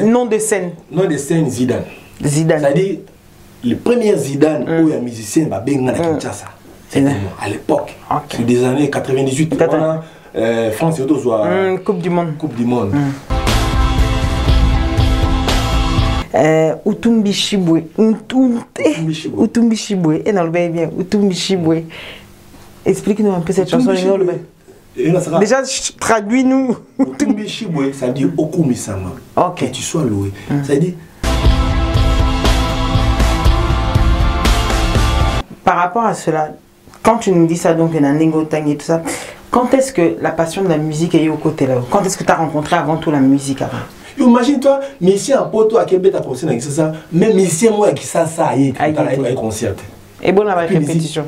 Nom de scène. Nom de scène Zidane. Zidane. C'est-à-dire, le premier Zidane où il y a un musicien, Benga na Kinshasa. C'était moi, à l'époque. Okay. C'est des années 98. France et d'autres. Coupe du Monde. Coupe du Monde. Utumbi Shibwe. Utumbi Shibwe. Et non, bien. Utumbi Shibwe. Explique-nous un peu cette chanson. Déjà, traduis-nous. Utumbi Shibwe, ça veut dire Okumisama. Ok. Que tu sois loué. Ça veut dire. Par rapport à cela, quand tu nous dis ça, donc, et tout ça, quand est-ce que la passion de la musique est au côté là? Quand est-ce que tu as rencontré avant tout la musique avant? Imagine-toi, musicien à Poto, à Québec, à concert, ça, même musicien, moi, qui ça, y est, à concert. Et bon, la répétition.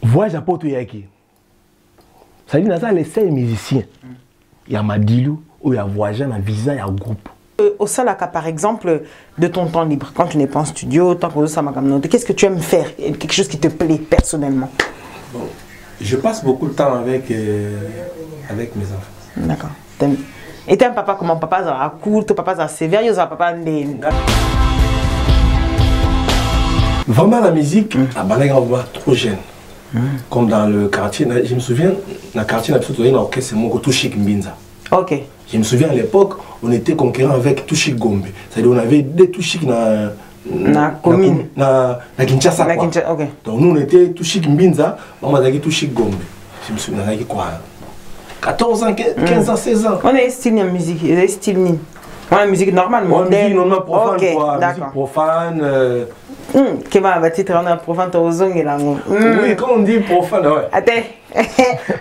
Voyage à Poto Yaki. Ça dit, dans les 5 musiciens, il y a Madilou, où il y a voyagé dans visa, il y a un groupe. Au Salaka, par exemple, de ton temps libre, quand tu n'es pas en studio, tant que ça m'a qu'est-ce que tu aimes faire? Quelque chose qui te plaît personnellement? Bon, je passe beaucoup de temps avec mes enfants. D'accord. Et tu es un papa comment? Papa à cool, ton papa à sévère, il y a papa vraiment la musique, on voit trop jeune. Comme dans le quartier, je me souviens, dans le quartier, il y a un orchestre, c'est mon Touchik Mbinza. Ok. Je me souviens à l'époque, on était concurrent avec Touchik Gombe. C'est-à-dire on avait des Touchik dans la commune. Dans Kinshasa. Okay. Donc nous on était Touchik Mbinza, on a dit Touchik Gombe. Je me souviens, on a dit quoi? 14 ans, 15 ans, 16 ans. On est style de musique, on est style ni. On a musique normale, moderne. Musique profane, okay, quoi. Musique profane. Qui va à titre, on a profane, tu as et là. Oui, quand on dit profane, ouais. Attends,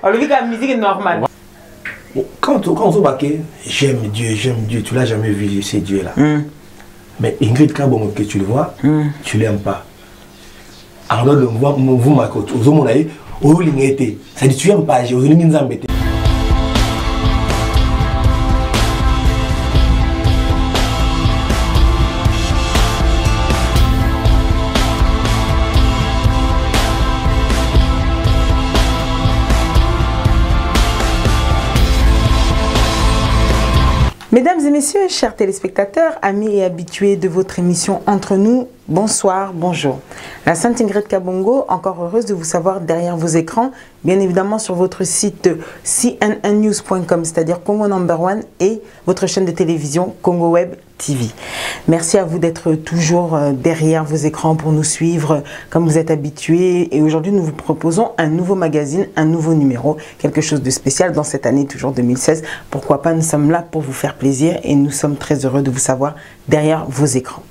on le dit la musique normale. Quand on se bat, j'aime Dieu, tu l'as jamais vu, ces dieux-là. Mais Ingrid Kabongo, que tu le vois, tu l'aimes pas. Alors, vous m'avez dit, ça dit tu n'aimes pas, j'ai osé m'embêter. Mesdames et messieurs, chers téléspectateurs, amis et habitués de votre émission Entre nous, bonsoir, bonjour. La Sainte Ingrid Kabongo, encore heureuse de vous savoir derrière vos écrans, bien évidemment sur votre site cnnnews.com, c'est-à-dire Congo Number One, et votre chaîne de télévision Congo Web TV. Merci à vous d'être toujours derrière vos écrans pour nous suivre comme vous êtes habitués. Et aujourd'hui, nous vous proposons un nouveau magazine, un nouveau numéro, quelque chose de spécial dans cette année, toujours 2016. Pourquoi pas, nous sommes là pour vous faire plaisir et nous sommes très heureux de vous savoir derrière vos écrans.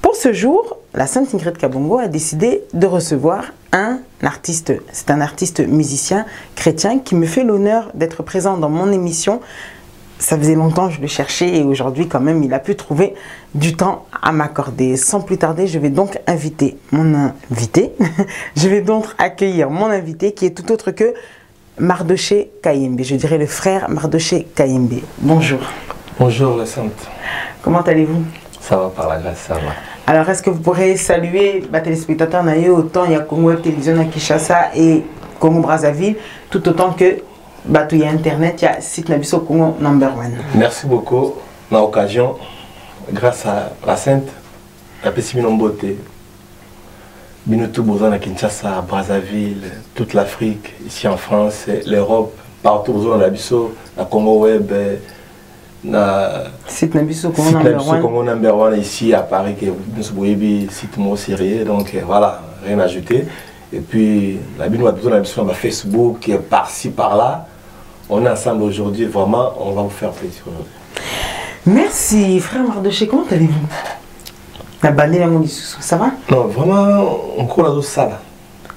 Pour ce jour, la Sainte Ingrid Kabongo a décidé de recevoir un artiste. C'est un artiste musicien chrétien qui me fait l'honneur d'être présent dans mon émission. Ça faisait longtemps que je le cherchais et aujourd'hui quand même il a pu trouver du temps à m'accorder. Sans plus tarder, je vais donc inviter mon invité. Je vais donc accueillir mon invité qui est tout autre que Mardoché Kayembe. Je dirais le frère Mardoché Kayembe. Bonjour. Bonjour la Sainte. Comment allez-vous? Ça va par la grâce, ça va. Alors est-ce que vous pourrez saluer les téléspectateurs naïe autant il y a Congo Web Télévision à Kinshasa et Congo Brazzaville, tout autant que il y a internet, il y a site Nabiso Congo Number One. Merci beaucoup. Dans l'occasion, grâce à la Sainte, la petite beauté. Binutu Bozan à Kinshasa, à Brazzaville, toute l'Afrique, ici en France, l'Europe, partout dans Nabiso, la Congo Web, site Nabiso Congo Number One ici à Paris, qui est site Mo sérieux, donc voilà, rien à ajouter. Et puis, la Nabiso sur Facebook, par-ci, par-là. On est ensemble aujourd'hui, vraiment, on va vous faire plaisir aujourd'hui. Merci, frère Mardoché, comment allez-vous? La banane, ça va? Non, vraiment, on court dans ça.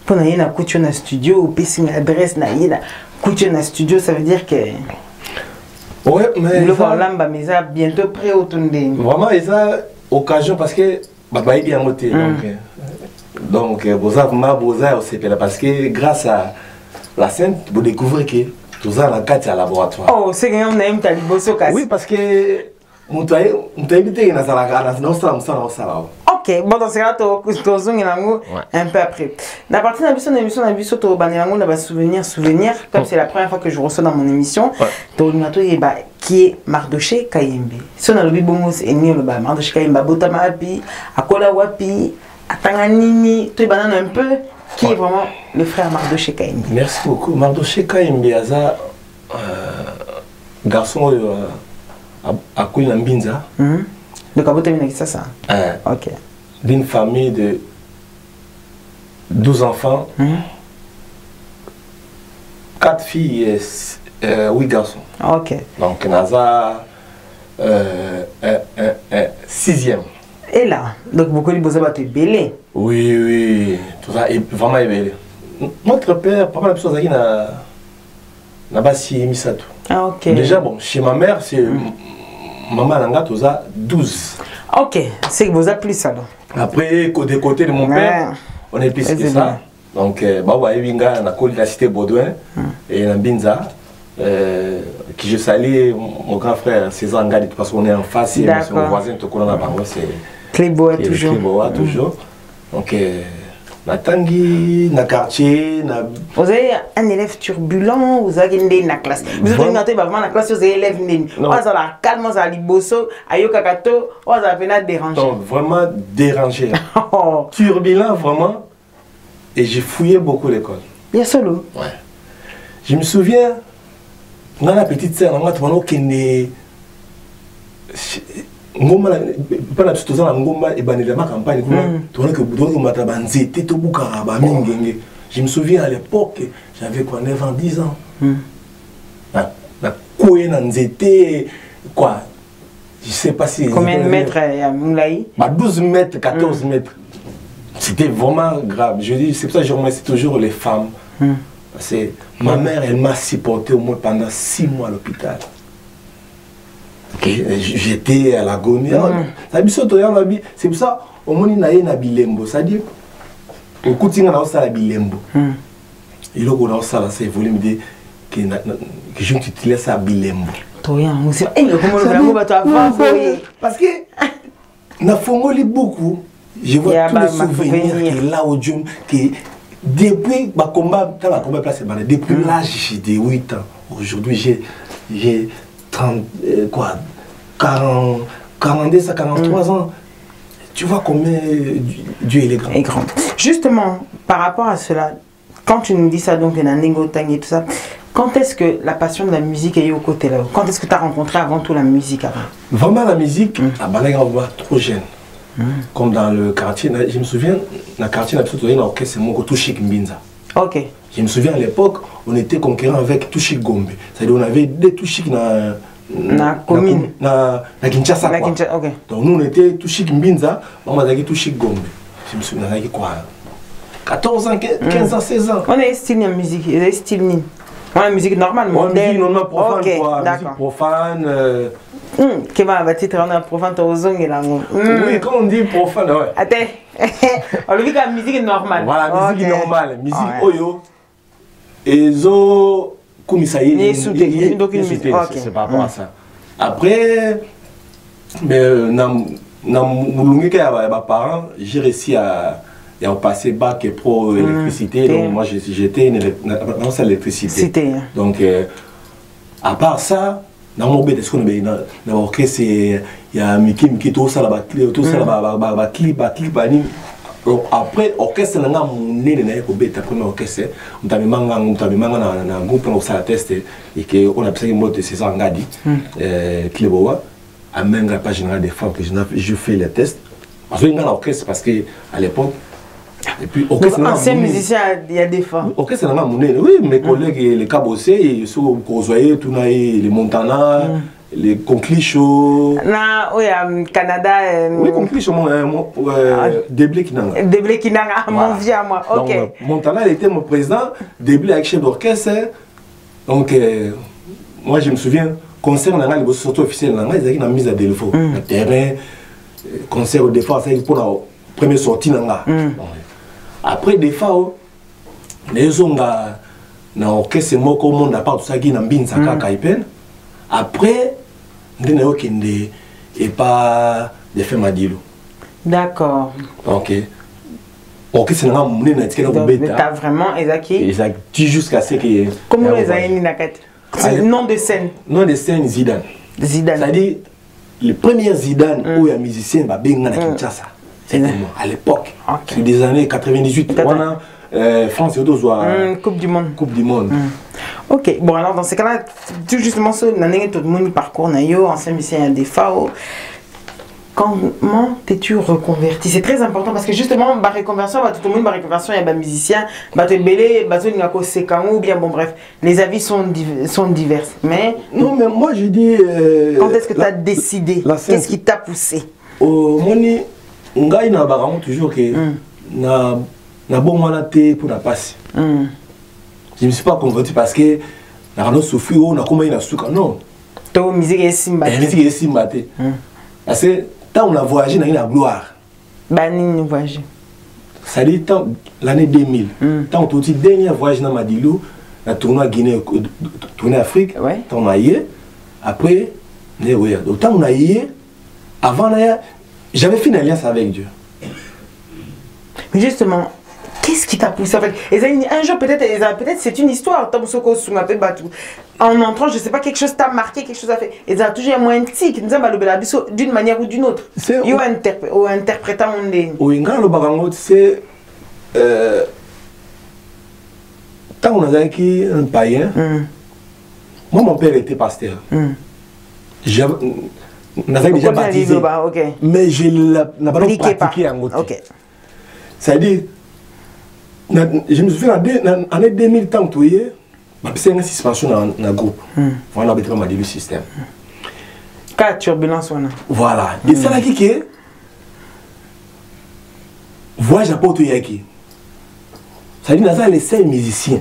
Pour aller dans le studio, ou puis l'adresse, dans studio, ça veut dire que. Ouais, mais. Le voilà, mais ça bientôt prêt au tour de. Vraiment, il y a occasion parce que. Bah, il est bien monté. Donc, vous avez parce que grâce à la Sainte, vous découvrez que. Tout ça dans le laboratoire. Oh, c'est que nous avons un oui, parce que nous avons invité dans la ok, Ok, bon, dans ce cas-là, tu as un peu après. À partir de l'émission, on a vu souvenir, comme c'est la première fois que je reçois dans mon émission, qui est Mardoché Kayembe. Si on a le bibomos et le Mardoché Kayembe, Botamapi, Akola Wapi, Atanganini, tu es un peu, qui est vraiment le frère Mardoché Kayembe. Merci beaucoup. Mardoché Kayembe, Aza, garçon à Kouina Mbinza. Donc, c'est ça. Ok. D'une famille de 12 enfants, 4 filles et 8 garçons. Ok. Donc, Naza, 6e. Et là, donc beaucoup de choses sont belé. Oui, oui, tout ça est vraiment belé. Notre père, pas mal de choses qui n'a pas si mis ça tout. Ah, ok. Déjà, bon, chez ma mère, c'est maman Nanga, tout ça, 12. Ok, c'est que vous avez plus alors. Après, des côtés de mon père, on est plus que ça. Donc, Baba Evinga, on a collé la cité Baudouin et Nambinza, qui je salue mon grand frère César Ngadi, parce qu'on est en face, et mon voisin, tout le monde c'est Cléboa toujours. Cléboa toujours. Donc, na Tanguy, na quartier, na... Vous avez un élève turbulent, vous avez une dans la classe. Vous avez une la classe, vous avez un élève vous avez la calme, vous avez liboso, ayokakato, vous avez un dérangé. Donc, vraiment dérangé. Turbulent, vraiment. Et j'ai fouillé beaucoup l'école. Bien solo. Ouais. Je me souviens, dans la petite sœur, on a dit ngomba pana tutoza na ngomba ebanela ma campagne kuna que boudon mata banzete to bukara ba mingenge. Je me souviens à l'époque, j'avais quoi 9 ans, 10 ans. Na koye na nzete quoi. Je sais pas si combien de mètres à Moulaï? 12 mètres, 14 mètres. C'était vraiment grave. Je dis, c'est pour ça que je remercie toujours les femmes. Parce que ma mère, elle m'a supporté au moins pendant 6 mois à l'hôpital. J'étais à l'agonie. C'est pour ça, au moins, il y a un bilembo. C'est-à-dire, au quotidien, on a un bilembo. Et là, on a ça, c'est voulu me dire que je ne t'utilise ça bilembo. Parce que, na fongoli beaucoup. Je vois tous les souvenirs que là au Dieu, que depuis ma combat, depuis l'âge de 8 ans, aujourd'hui j'ai 30, quoi, 40, 42 à 43 ans. Tu vois combien Dieu il est grand. Grand. Justement, par rapport à cela, quand tu nous dis ça, donc, et tout ça, quand est-ce que la passion de la musique est au côté là? Quand est-ce que tu as rencontré avant tout la musique avant? Vraiment la musique, on va trop jeune. Comme dans le quartier, je me souviens, dans le quartier, on a un orchestre, c'est mon Touchik Mbinza. Ok. Je me souviens à l'époque, on était concurrent avec Touchik Gombe. C'est-à-dire on avait des Touchik dans la commune. Na Kinshasa. Okay. Donc nous on était Touchik Mbinza, on a Touchik Gombe. Je me souviens, on avait quoi 14 ans, 15 ans, 16 ans. On est style de musique, il est style ni. On a musique normale, moderne. On a profane, okay, quoi. Musique profane. Qu'est-ce que titre on a profane oui, quand on dit profane, ouais. Attends, on dit que la musique est normale. Voilà, musique normale. Musique oyo. Et zo kumisaye. C'est par rapport à ça. Après, na parents, j'ai réussi à passer bac et pro électricité. Donc moi j'étais dans l'électricité. Donc à part ça, dans mon bête, dans l'orchestre, il y a Miki, tout ça, tout ça, clip. Après, l'orchestre, on a mon premier orchestre. On a mis un groupe pour faire la test et on a appelé le César Ngadi, Cléboa, à même la page générale des femmes que je fais les tests. Parce que l'orchestre, parce qu'à l'époque, et puis, ancien musicien, il y a des femmes. Orchestre, oui, mes collègues, les Cabossé, les Montana, les Conclicho. Oui, Canada. Oui, Conclicho, Deblé Kinanga. Deblé Kinanga, mon vieux à moi. Ok. Donc, Montana, il était mon président, Deblé avec chef d'orchestre. Donc, moi, je me souviens, concert, les sorties officielles, ils avaient une mise à Delfo. Le terrain, concert au défense, c'est pour la première sortie. Après, des fois, les gens dans l'orchestre, moi, comme on n'a pas tout ça qui est dans Mbinza, après, on a et pas de faire Madilo. D'accord. Ok. Ok, c'est un moment où tu as vraiment Ezaki. Jusqu'à ce que. Comment les a mis c'est le nom de scène. Nom de scène Zidane. Zidane. C'est-à-dire, le premier Zidane où il y a un musicien, il y a Kinshasa. C'était moi, à l'époque. C'est des années 98. France et d'autres. Coupe du monde. Coupe du monde. Ok, bon alors dans ces cas-là, tout justement, tout le monde parcours, ancien musicien à des FAO. Comment t'es-tu reconverti? C'est très important parce que justement, la reconversion, tout le monde, la reconversion, il y a des musiciens, ou bien, bon bref, les avis sont divers. Mais non, mais moi je dis. Quand est-ce que tu as décidé? Qu'est-ce qui t'a poussé? Moi, ngai na barango toujours que na bon wana te pour la passe. Je ne me suis pas converti parce que na no souffrir on a comment na suka non. To musique est simba. Musique est simba te. Parce que tant on a voyagé dans la gloire. Bani voyagé. Ça dit tant l'année 2000. Tant on dit dernier voyage dans Madilou, na tournoi Guinée, tournoi Afrique. Tant on a y après né ouais. Autant on a y avant là j'avais fait une alliance avec Dieu. Mais justement, qu'est-ce qui t'a poussé avec un jour peut-être c'est une histoire. En entrant, je sais pas, quelque chose t'a marqué, quelque chose a fait. Et ça a toujours un moyen de tic, d'une manière ou d'une autre. Il y a interprétant des. Oui, quand le barango, c'est quand on a été un païen. Moi, mon père était pasteur. J'avais déjà baptisé, mais je n'ai pas pratiqué en côté. C'est-à-dire, je me souviens en l'année 2000, tant que tu c'est une suspension dans le groupe. Voilà, on a dit le système. Cas turbulence, voilà. Et c'est là qui est voyage à Porto Yaki. C'est-à-dire, dans les 5 musiciens,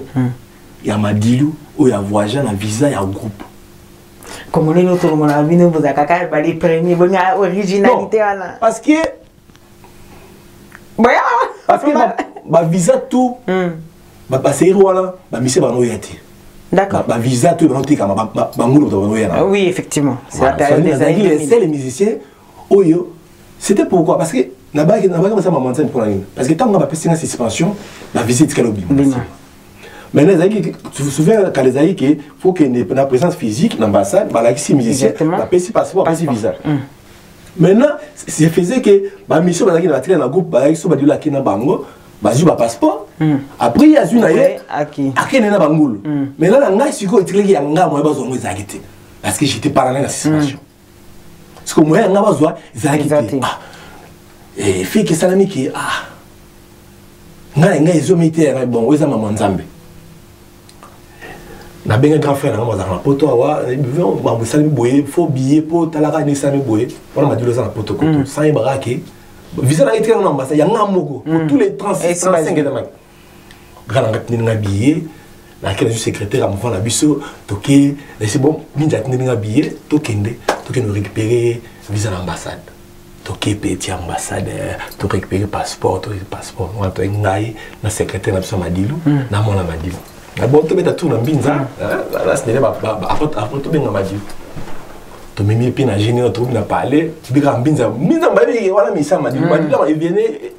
il y a Madilou, où il y a voyagé dans visa, il y a un groupe. Comme on est notre monde, vous avez les premiers, vous avez originalité. Parce que. Parce que ma visa tout. Ma passer voilà, ma mission va nous y être. D'accord. Ma visa tout va nous dire ma oui, effectivement. C'est la période des années. Les musiciens, oyo, c'était pourquoi? Parce que n'a pas ça m'a montré pour la ligne. Parce que tant qu'on a passé une suspension, la visite qu'elle oublie. Mais tu te souviens quand les aïe qu'il faut qu'il y ait une présence physique dans l'ambassade, bah là, si musicien, la PC passeport, PC visa. Maintenant, c'est faisait que la mission va dans le groupe, bah ils sont pas du lac dans Bango, bah j'ai pas passeport. Après il y a une aïe, qui n'est pas Bangoul. Mais là, la nice quoi, il y a un gars moi besoin de zagité, parce que j'étais pas dans la situation. Parce que moi, un gars besoin zagité. Et fait que ça l'ami qui ils ont mis bon, ils ont maman Nzambe. Na benga grand frère na mazana poto awa ba busali boye fo billet po talaka ni sami boye on m'a dit le poto koto sans ibaraki visa na été na mbasa ya ngamoko pour tous les 35 de mak grand ngatini nga billet na quel secrétaire à mon la biso toké c'est bon minja tini nga billet tokende nous récupérer visa l'ambassade toké petit ambassadeur to récupérer passeport on to ngai na secrétaire na biso Madilou na mona Madilou. Bon, tu mets tout dans Binza, là, ce n'est pas après tu mets dans Madilou. Tu mets mes pieds dans Génie, tu mets dans Palais, tu mets dans Binza. Binza, voilà, mais ça m'a dit, il venait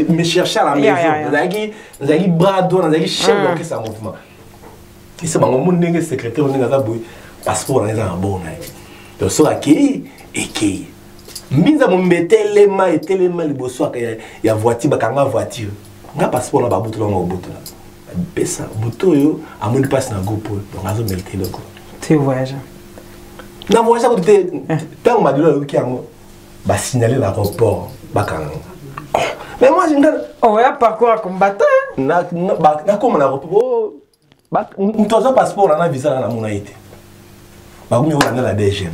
me chercher à la maison. Nous avons bras d'eau, nous avons chef d'orchestre en mouvement. Et c'est mon monde, secrétaire, on est dans la bouille, passeport, on est dans la bonne. Donc, ça, qui et qui. Binza, on met tellement, le beau soir, il y a voiture, il y a voiture. On a passeport, on a bouton, on a bouton. Pesa butoyo amoni passe na groupe donc azo mériter le coup c'est voyage na voyage ko te tant madilo ki ango ba signaler l'aéroport bakanga mais moi je ngala on va parcours à combattant na comme l'aéroport ba ntoza passeport na visa na mona ite ba kumi on a la DGM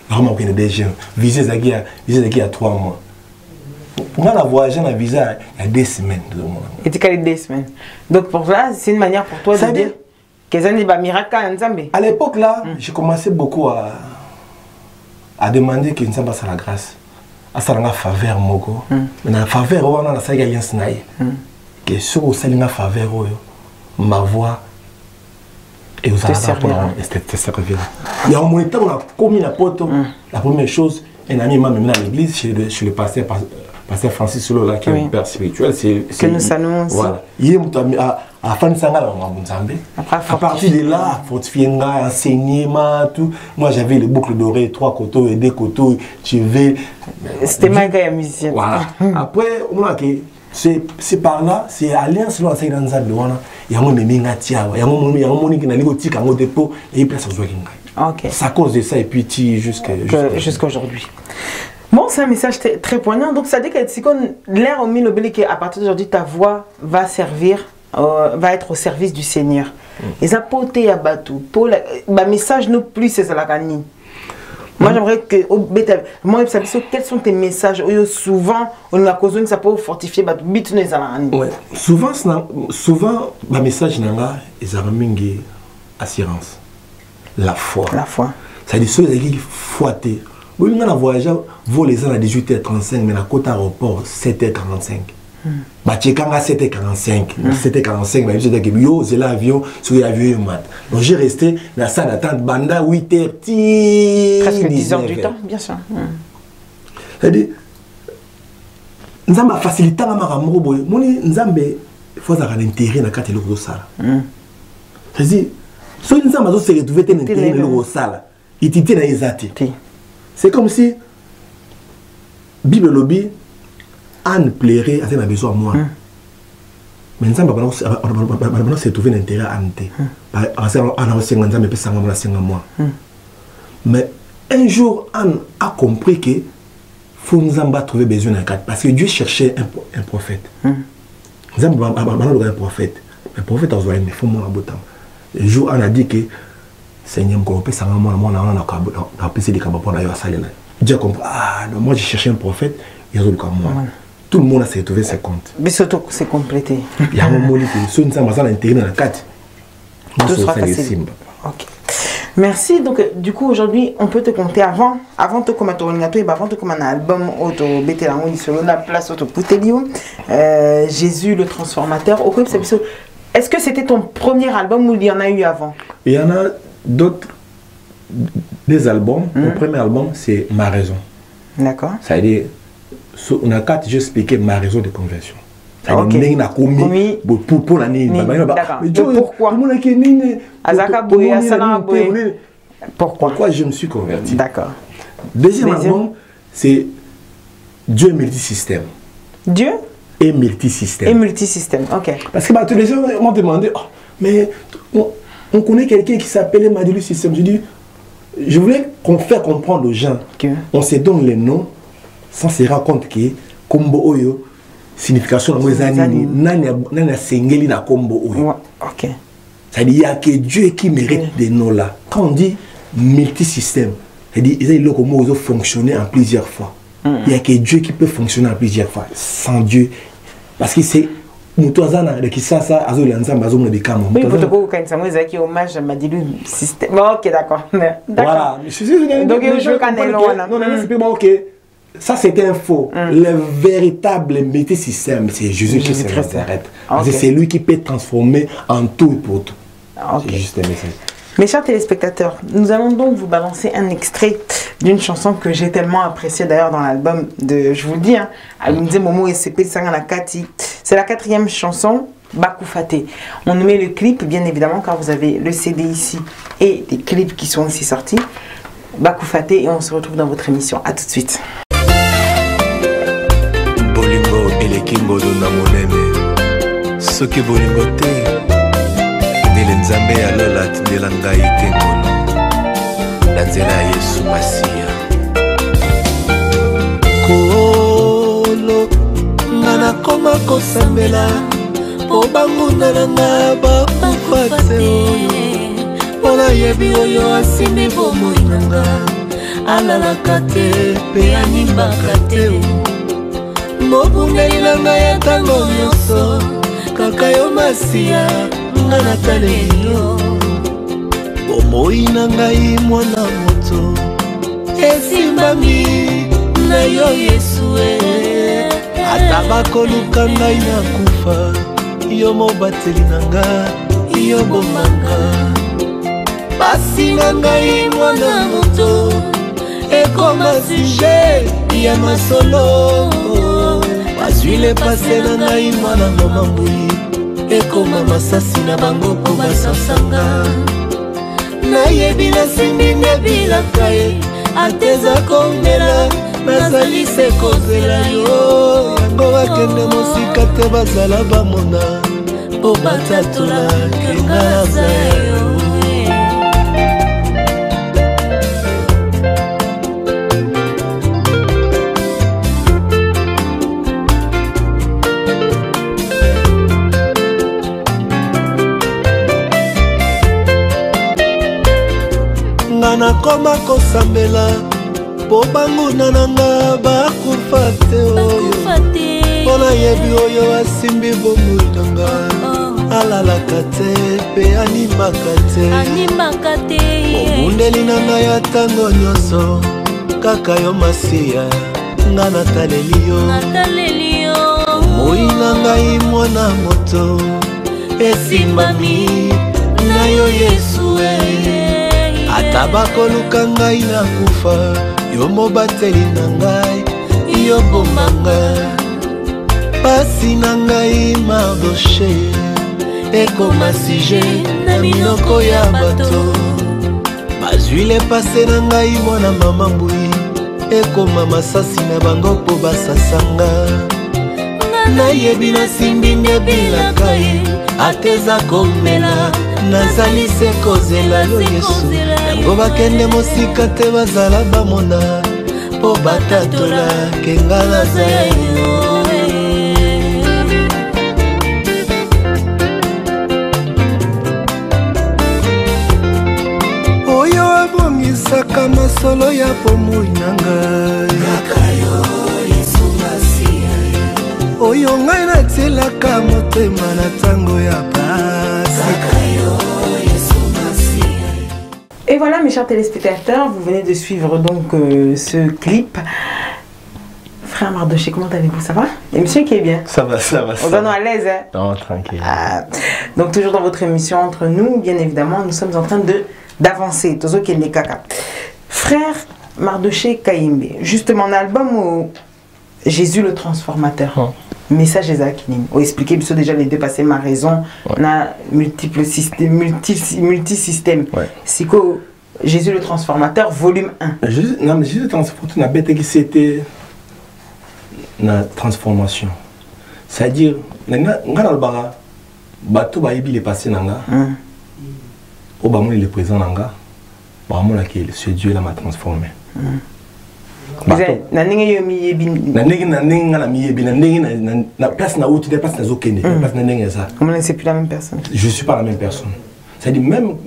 vraiment que DGM visa zaki à 3 mois. On a voyagé dans visa il y a 2 semaines. Et tu as 2 semaines. Donc pour ça, c'est une manière pour toi de dire que ça n'est pas miracle en Nzambe. À l'époque là, j'ai commencé beaucoup à demander que Nzambe fasse la grâce. À ça la faveur moko. Mais la faveur on a la saga alliance naïe. Que sur au salinga faveur ma voix et vous allez te servir. Il y a un moment où on a commis la poto. La première chose, un ami m'a mené à l'église chez le pasteur Pasteur Francis Solo, qui est un père spirituel, c'est que nous saluons aussi. Voilà. Il est à fin de Sangala, à partir de là, fortifier, enseigner, tout. Moi, j'avais les boucles dorées, 3 coteaux et 2 coteaux. C'était ma gars musicien. Voilà. Après, on a que c'est par là, c'est alliance là, c'est dans Zambie. Il y a un moment il y a un moment qui n'a pas de dépôt et il place au joie. Ok. C'est à cause de ça et puis jusqu'à aujourd'hui. Bon, c'est un message très poignant. Donc, ça dit que si l'air au milieu qu'à partir d'aujourd'hui, ta voix va servir, va être au service du Seigneur. Et ça peut être à Batou. Pour le message non plus, c'est ça la gagne. Moi, j'aimerais que, moi, quels sont tes messages? Souvent, on a causé que ça peut fortifier Batou. Ouais. Souvent, le message n'a pas assurance. La foi. La foi. Ça dit ceux qui foi. Oui, on a voyagé, vous les ans à 18h35, mais à côté aéroport, 7h45. Bah, tu es quand à 7h45. 7h45, bah, je dis que yo, c'est l'avion, sur l'avion, donc j'ai resté dans la salle d'attente, banda 8h, presque 10 heures du temps, bien sûr. C'est-à-dire, nous avons facilité à Maramoro, nous avons fait un intérêt dans le cadre de l'Ossala. C'est-à-dire, si nous avons se retrouvé dans l'intérêt de l'Ossala, il était dans les athées. C'est comme si Bible lobby Anne plairait à besoin de moi. Mais nous avons se trouvé l'intérêt à Anne. Mais un jour, Anne a compris que faut nous avons trouvé besoin d'un cadre parce que Dieu cherchait un prophète. Nous avons un prophète. Le prophète a besoin de faut moi un jour, Anne a dit que Seigneur, Dieu a compris. Ah, non, moi j'ai cherché un prophèet, il y a moi. Tout le monde a s'est trouvé ses comptes. Mais surtout, c'est complété. Il y a un moment où ceux qui sont intérêts dans la carte. Tout sera facile. Ok. Merci. Donc, du coup, aujourd'hui, on peut te compter avant de commenter avant de commenter un album auto Bétélango sur la place auto Poutelio, Jésus le transformateur. Est-ce que c'était ton premier album ou il y en a eu avant? Il y en a d'autres, des albums. Mon premier album, c'est Ma Raison. D'accord. Ça veut dire, on a quatre, j'ai expliqué ma raison de conversion. Ça veut dire, pour l'année. Pourquoi? Pourquoi je me suis converti? D'accord. Deuxième album, c'est Dieu multisystème. Dieu et multisystème. Et multisystème, ok. Parce que tous les gens m'ont demandé, oh, mais on connaît quelqu'un qui s'appelait Madilu Système. Je dis, je voulais faire comprendre aux gens. On se donne les noms sans se rendre compte que Kombo Oyo, signification de Moïsani, n'a sengeli na Kombo Oyo. Ok. C'est-à-dire, il n'y a que Dieu qui mérite des noms là. Quand on dit multisystème, c'est-à-dire, il y a comment fonctionner en plusieurs fois. Il n'y a que Dieu qui peut fonctionner en plusieurs fois. Sans Dieu. Parce que c'est. Oui, vous hommage à Madilu système. Ok, d'accord. Voilà. Donc, je veux qu'on ok. Ça, c'était un faux. Le véritable multisystème, c'est Jésus qui se arrête. C'est lui qui peut transformer en tout et pour tout. C'est juste un message. Mes chers téléspectateurs, nous allons donc vous balancer un extrait d'une chanson que j'ai tellement appréciée d'ailleurs dans l'album de, je vous le dis, hein, Momo et CP Sangana Kati. C'est la 4e chanson, Bakoufate. On met le clip, bien évidemment, car vous avez le CD ici et des clips qui sont aussi sortis. Bakoufate, et on se retrouve dans votre émission. A tout de suite. Bolingo et les Kingo de Namonene. Ce que Bolingo t'est. Nzambe ya lola tindela ngai te ngono na nzela ya Yesu Masiya kolo ngana koma kosambela po banguna na nga bakukwate oyo mpona yebi oyo asimi bomoi na nga alalaka te mpe animbaka te mobundeli na ngai ya ntango nyonso kaka yo Masiya Nataleyo bomoi na ngai mwana moto esimbami na yo Yesu ata bakoluka ngai na kufa yo mobateli na nga yo bomanga pasi na ngai mwana moto ekoma suje ya masolo bazwile pase na ngai mwana mama mbui ekoma masasi na bango po basasanga nayebi nasimbi ndebilaka ye ateza komela nazali se kozela yo yango bakende mosika te bazala bamona po batatola kenga naza yo nakoma kosambela po banguna nanga bakufa te oyo mpona yebi oyo asimbi bomoi nanga alalaka te mpe animaka te omundeli nanga ya ntango nyonso kaka yo masiya nga nataleli yo moi na ngai mwana moto esimbami na yo yesu ata bakoluka ngai nakufa yo mobateli na ngai yo bomanga pasi na ngai Mardoshe ekoma sije na minoko ya bato bazwile pase na ngai mwana mama mbui ekoma masasi na bango po basasanga nayebi nasimbi ndebilaka ye ateza komela nazali se kozela yo yesu yango bakende mosika te bazala bamona po batatola kenga naza yo oyo abongisaka masolo ya pomoi na ngai oyo ngai natielaka motema na ntango ya pasi. Et voilà mes chers téléspectateurs, vous venez de suivre donc ce clip. Frère Mardoshe, comment allez-vous? Ça va? Et monsieur qui est bien? Ça va, ça va. On va à l'aise, hein? Non, tranquille. Donc toujours dans votre émission Entre nous, bien évidemment, nous sommes en train d'avancer. Tozo Kende Kaka. Frère Mardoshe Kayimbe, justement, un album où Jésus le transformateur. Message Ezakinim. Ou expliquer déjà les dépassés ma raison. On a multiples systèmes, multisystèmes. C'est que Jésus le transformateur, volume 1. Non, mais Jésus le transformateur, n'a pas c'était la transformation. C'est-à-dire, nanga bato ba yebi le passé nanga. Au bamon il est présent nanga. Bamon là qui ce Dieu là m'a transformé. Na place na outil place na zokene place na ndenge ça. Comment c'est plus la même personne? Je suis pas la même personne. C'est-à-dire même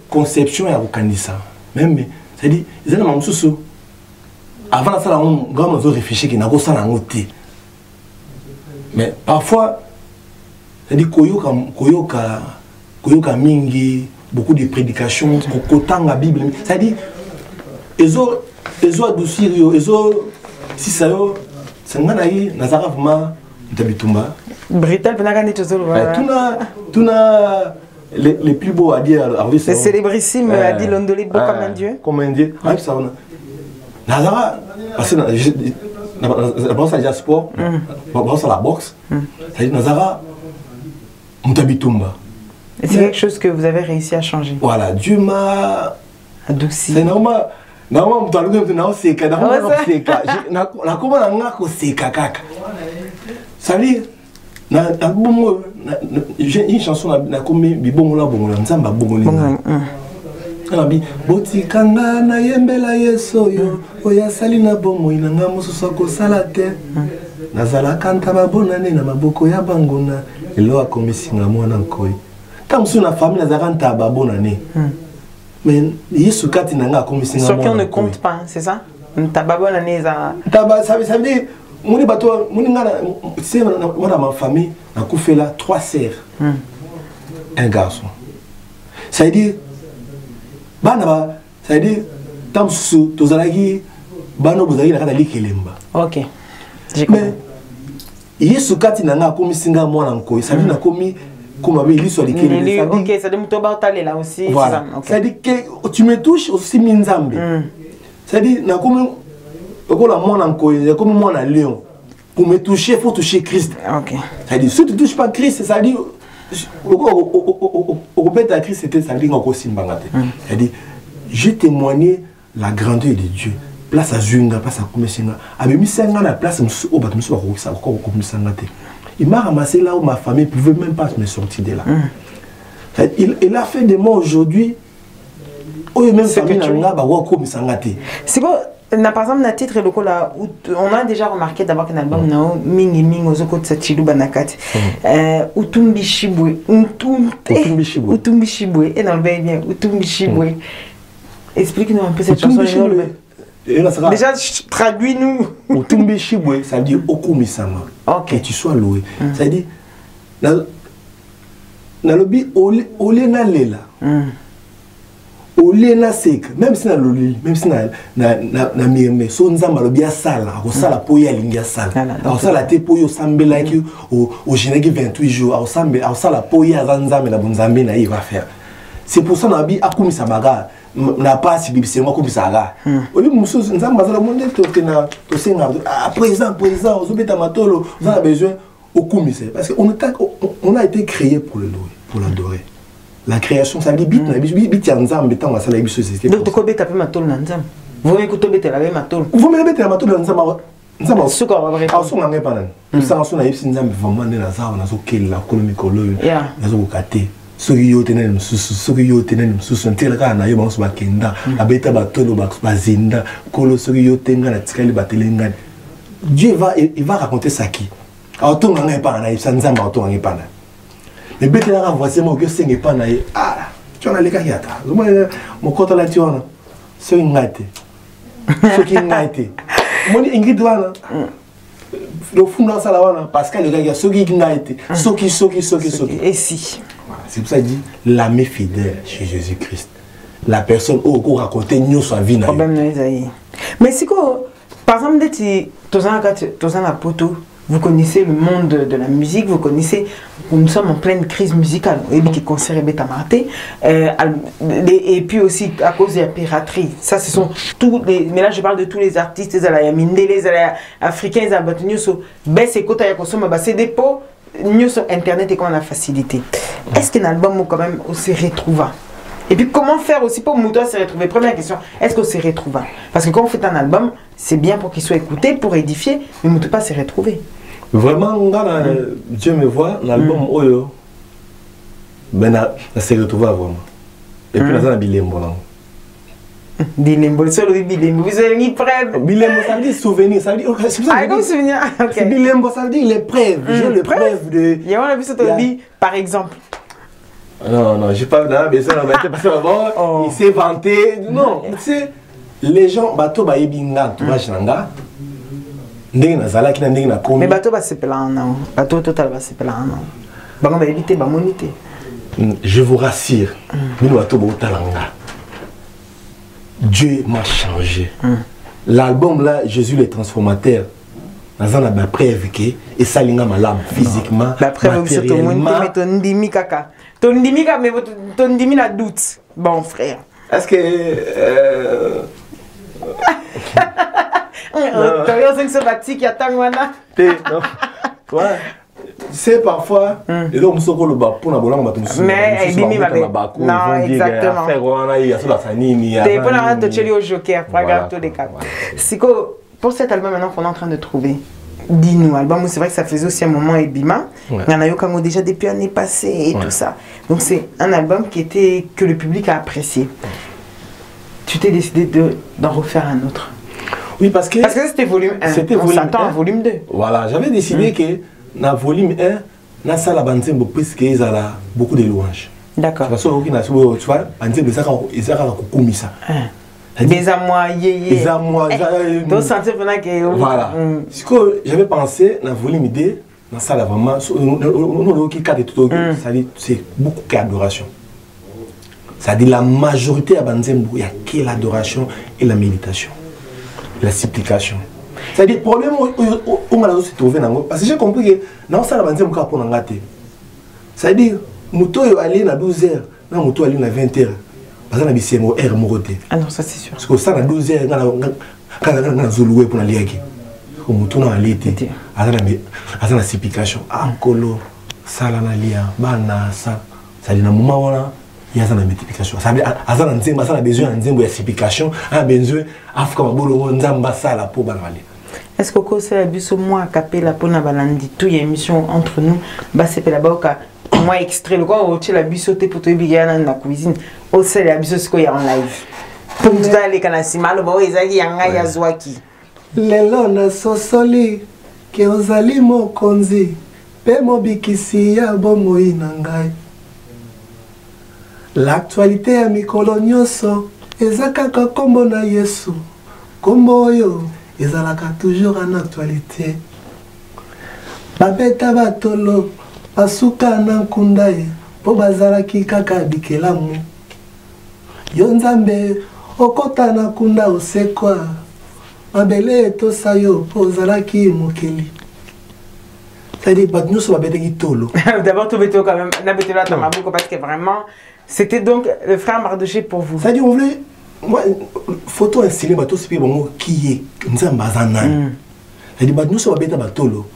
conception ya kokanisa. Même c'est-à-dire ils ont même sous avant ça là on vraiment réfléchir qu'il n'a pas ça na outil. Mais parfois c'est-à-dire koyoka mingi beaucoup de prédications kokotanga Bible c'est-à-dire ezo adoucir yo ezo si ça yo c'est ngana yi nazara vraiment tabitumba Brital penakani tozolo tuna les plus beaux à dire c'est célébrissime a dit l'ondolé beau comme un dieu ah ça on nazara parce que la boxe à sport la boxe à la boxe ça dit nazara mtabitumba et c'est quelque chose que vous avez réussi à changer. Voilà, Dieu m'a adouci. C'est normal. Non, tu as le temps c'est que na comment na ngako c'est kaka. Ça veut dire na bon j'ai une chanson na comme bibongo la bongo la nzamba bongo ni. Na bi botikanga na yembela yeso yo oya sali na bongo ina ngamo soso ko salate. Nazala kanta babonane na maboko ya bangona elo akomisinga mwana nkoi. Comme si la famille n'a pas de bonne année. Mais Yesu kati nanga comme si sur qui on ne compte pas, c'est ça? Ta bonne année ça. Ça veut dire mon bateau, c'est moi ma famille a coupé là 3 sœurs. Un garçon. Ça veut dire bana ça veut dire tam sou tozalaki bano bozali na kali kelemba. OK. J'ai compris. Mais Yesu kati nanga comme si nga mwana nkoi, ça veut dire na komi comme avec l'histoire de Kéli. Ok, ça dit que là aussi. Voilà. Ça dit que tu me touches aussi minzambe. Ça dit na comme la mona nkoi, comme mona lion. pour me toucher, il faut toucher Christ. Ok. C'est-à-dire, si tu ne touches pas Christ, ça dit, au bête à Christ, c'était ça dit encore Simbangate. C'est-à-dire, j'ai témoigné la grandeur de Dieu. Place à Zunga, place à Koumessinga. Avec Missanga, la place au bâtiment, il m'a ramassé là où ma famille ne pouvait même pas me sortir de là. Il a fait de moi aujourd'hui. C'est quoi, par exemple, dans titre là, on a déjà remarqué d'abord qu'un album Mingi Mingi Ozoko Tsachilu Banakati Utumbi Shibwe Utumbi Shibwe et dans le bien Utumbi Shibwe. Explique-nous un peu cette chanson. Déjà, traduis-nous. Utumbi Shibwe, ça veut dire Okumisama. Que tu sois loué. Ça veut dire Nalobi Olena Lela. Olena sek, même si na loli, même si na mirme, so nzamba lobi ya sala, ko sala po ya linga sala. Ko sala te po yo sambela ki au généki 28 jours, au sala po ya nzambe na bunzambe na il va faire. C'est pour ça na bi akumisa baga, na pas si bibise ngo akumisa ga. Oli muso nzamba za la monde to na to senga à présent ozobeta matolo, vous avez besoin akumisa parce que on a été créé pour le louer, pour l'adorer. La création, ça veut dire bit yanzam betant à la société. Donc tu connais taper matol nanzam. Vous m'écoutez bête la matol. Vous me mettez la matol nanzam. Nzam. Ce qu'on va vrai. Ah, son n'engage pas nan. Tout ça, on a eu nzam vraiment né na za, on a zo kel la kolomikolo. Na zo kate. Ceux qui yo tenen mususu ntela ka na yo ba so bakenda. Abeta batolo bazinda. Kolo ceux qui yo tenga na tikali batelenga. Dieu il va raconter ça qui. Alors tout n'engage pas na nzam ba to n'engage pas na. Mais bête là voici moi que c'est pas naïe. Ah, tu en as les gars qui attendent. Mon compte là tu en as. C'est une gâte. Ce qui est une gâte. Moi Ingrid wana. Le fond dans ça là parce que les gars ce qui est une gâte. Ce qui. Et si. C'est pour ça dit l'ami fidèle chez Jésus-Christ. La personne au raconter nous sa vie. Problème non mais c'est quoi par exemple dès tu as la poteau. Vous connaissez le monde de la musique, vous connaissez, nous sommes en pleine crise musicale, et qui concerne Beta Marté, et puis aussi à cause de la piraterie. Ça, ce sont tous les, mais là je parle de tous les artistes, les Alayaminde, les Africains, les Abatunios, c'est quoi tu consomme, c'est des pots, nous sur Internet et qu'on a la facilité. Est-ce qu'un album quand même aussi retrouvable? Et puis comment faire aussi pour Moutoua se retrouver? Première question, est-ce qu'on se retrouve? Parce que quand on fait un album, c'est bien pour qu'il soit écouté, pour édifier, mais Moutoua pas se retrouver. Vraiment, Dieu me voit, l'album Oyo, ben, ça se retrouve vraiment. Et puis, on a Bilembo. Bilembo, le seul Bilembo, vous avez mis preuve. Bilembo, ça veut dire souvenir, ça veut dire. Ah, comme souvenir, ok. Bilembo, ça veut dire les preuves. J'ai les preuves de. Il y a un épisode de par exemple. Non, j'ai pas besoin de parce qu'avant, il s'est vanté. Non, tu sais, les gens, bateau, bah, yebinga, tu vois, Chinanga. Mais bateau va se plaindre, non. Bateau total va se plaindre, non. Je vous rassure, Dieu m'a changé. L'album là, Jésus le transformateur, la preuve et ça linga malade physiquement, matériellement. Ton dimi la doute. Bon frère. Est-ce que c'est parfois les hommes sont le bas pour la bonne mais non exactement au joker pour cet album maintenant qu'on est en train de trouver. Dis-nous, album, c'est vrai que ça faisait aussi un moment Ebima. Il y en a eu comme déjà depuis l'année passée et tout ça. Donc c'est un album que le public a apprécié. Tu t'es décidé d'en refaire un autre. Oui, parce que c'était volume 1. On s'attend à volume 2. Voilà, j'avais décidé que dans volume 1, dans ça la bande puisque ils ont beaucoup de louanges. D'accord. Parce que tu vois, ils ont ça. Des amours, des amours. Donc sentir que voilà. Ce que j'avais pensé dans volume 2, dans ça là vraiment, c'est beaucoup d'adoration. Ça dit la majorité à Banzembo, il y a que l'adoration et la méditation, la supplication. Ça dit le problème on a aussi trouvé parce que j'ai compris que dans ça la Banzembo pour n'engater. Ça dit Mouto aller à 12h, non Mouto aller à 20h. Parce que c'est mon air moroté. Ah non, ça c'est sûr. Parce que ça à 12h, on a loué pour la ligue. omutuna alete azana sipikation ankolo sala na lia bana sa sali na moment wana yazana multiplication ça azana nzemba azana besoin nzembo ya sipikation a besoin afika mabolo nzamba sala pour bana ali. Est-ce que c'est la biso moi capella pour na balandi tout y a émission entre nous ba c'est la boka moi extrait le quoi au la biso te pour te bigana na cuisine au c'est la biso ce qu'il y a en live pour tout aller kana simalo ba ezaki yanga ya zwaki lelo na sosoli ke ozali mokonzi pe mobikisi ya bomoi na ngai. L'actualité ya mikolo nyonso eza kaka kombo na Yesu kombo oyo ezalaka toujours en actualité. Babeta batolo basuka na nkunda ye po bazalaki kaka bikelamu yo nzambe okota na nkunda osekwa mabele etosa yo po ozalaki mokeli. C'est-à-dire nous sommes babetaki tolo. D'abord tout beto quand même na betelo ta mabuko parce que vraiment c'était donc le frère Mardoché pour vous. C'est-à-dire on voulait moi photo installée bato sipi bongo qui est nzamba zanana. C'est-à-dire nous sommes babeta batolo.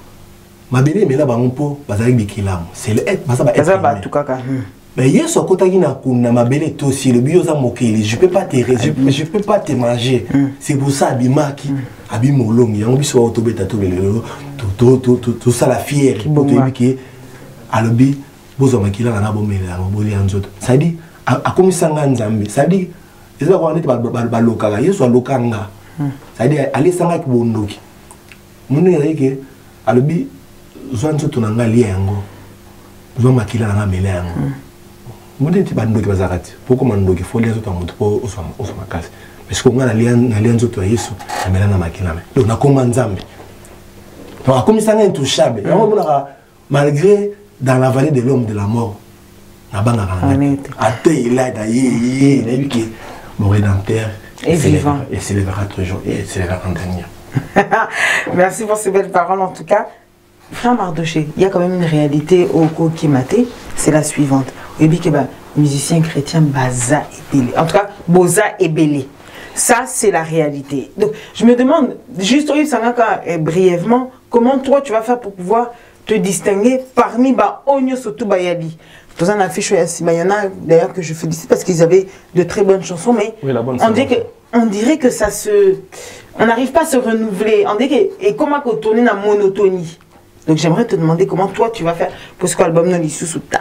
Mabele mais là bango po bazalaki bikelamu. C'est le être basa ba être. Bazaba tout kaka. Mais hier so kotaki na kuna mabele to si le bioza mokeli, je peux pas te manger. C'est pour ça abimaki abimolongi yango biso autobeta to lelo tout ça la fière pour te biki alobi bozo makila na bomela ngoboli anzoto. Ça dit akomisanga nzambe. Ça dit ezala ko neti ba lokaka yeso alokanga. Ça dit aller sanga ki bondoki. Muni yake alobi zwanzo tunanga lia yango. Bozo makila na mela yango. Mudi ti bandoki bazakati poko mandoki folia zoto amutu po osoma kasi parce que ngana lia nzoto ya Yesu amela na makina me donc nakoma nzambe donc akomisanga intouchable yango bona malgré dans la vallée de l'homme de la mort na banga kana ate il a d'ailleurs na biki mon rédempteur est vivant et s'élèvera toujours et s'élèvera en dernier. Merci pour ces belles paroles en tout cas. Frère Mardoché, il y a quand même une réalité au Kokimate, c'est la suivante. Et bien, musicien chrétien, Baza et Bélé. En tout cas, Boza et Bélé. Ça, c'est la réalité. Donc, je me demande, juste brièvement, comment toi, tu vas faire pour pouvoir te distinguer parmi Onyo Sotou Bayali. Dans un affiche, il y en a d'ailleurs que je félicite parce qu'ils avaient de très bonnes chansons, mais oui, on dirait que ça se... On n'arrive pas à se renouveler. On dirait que... Et comment tourner dans la monotonie. Donc j'aimerais te demander comment toi tu vas faire pour ce album non issu sous ta.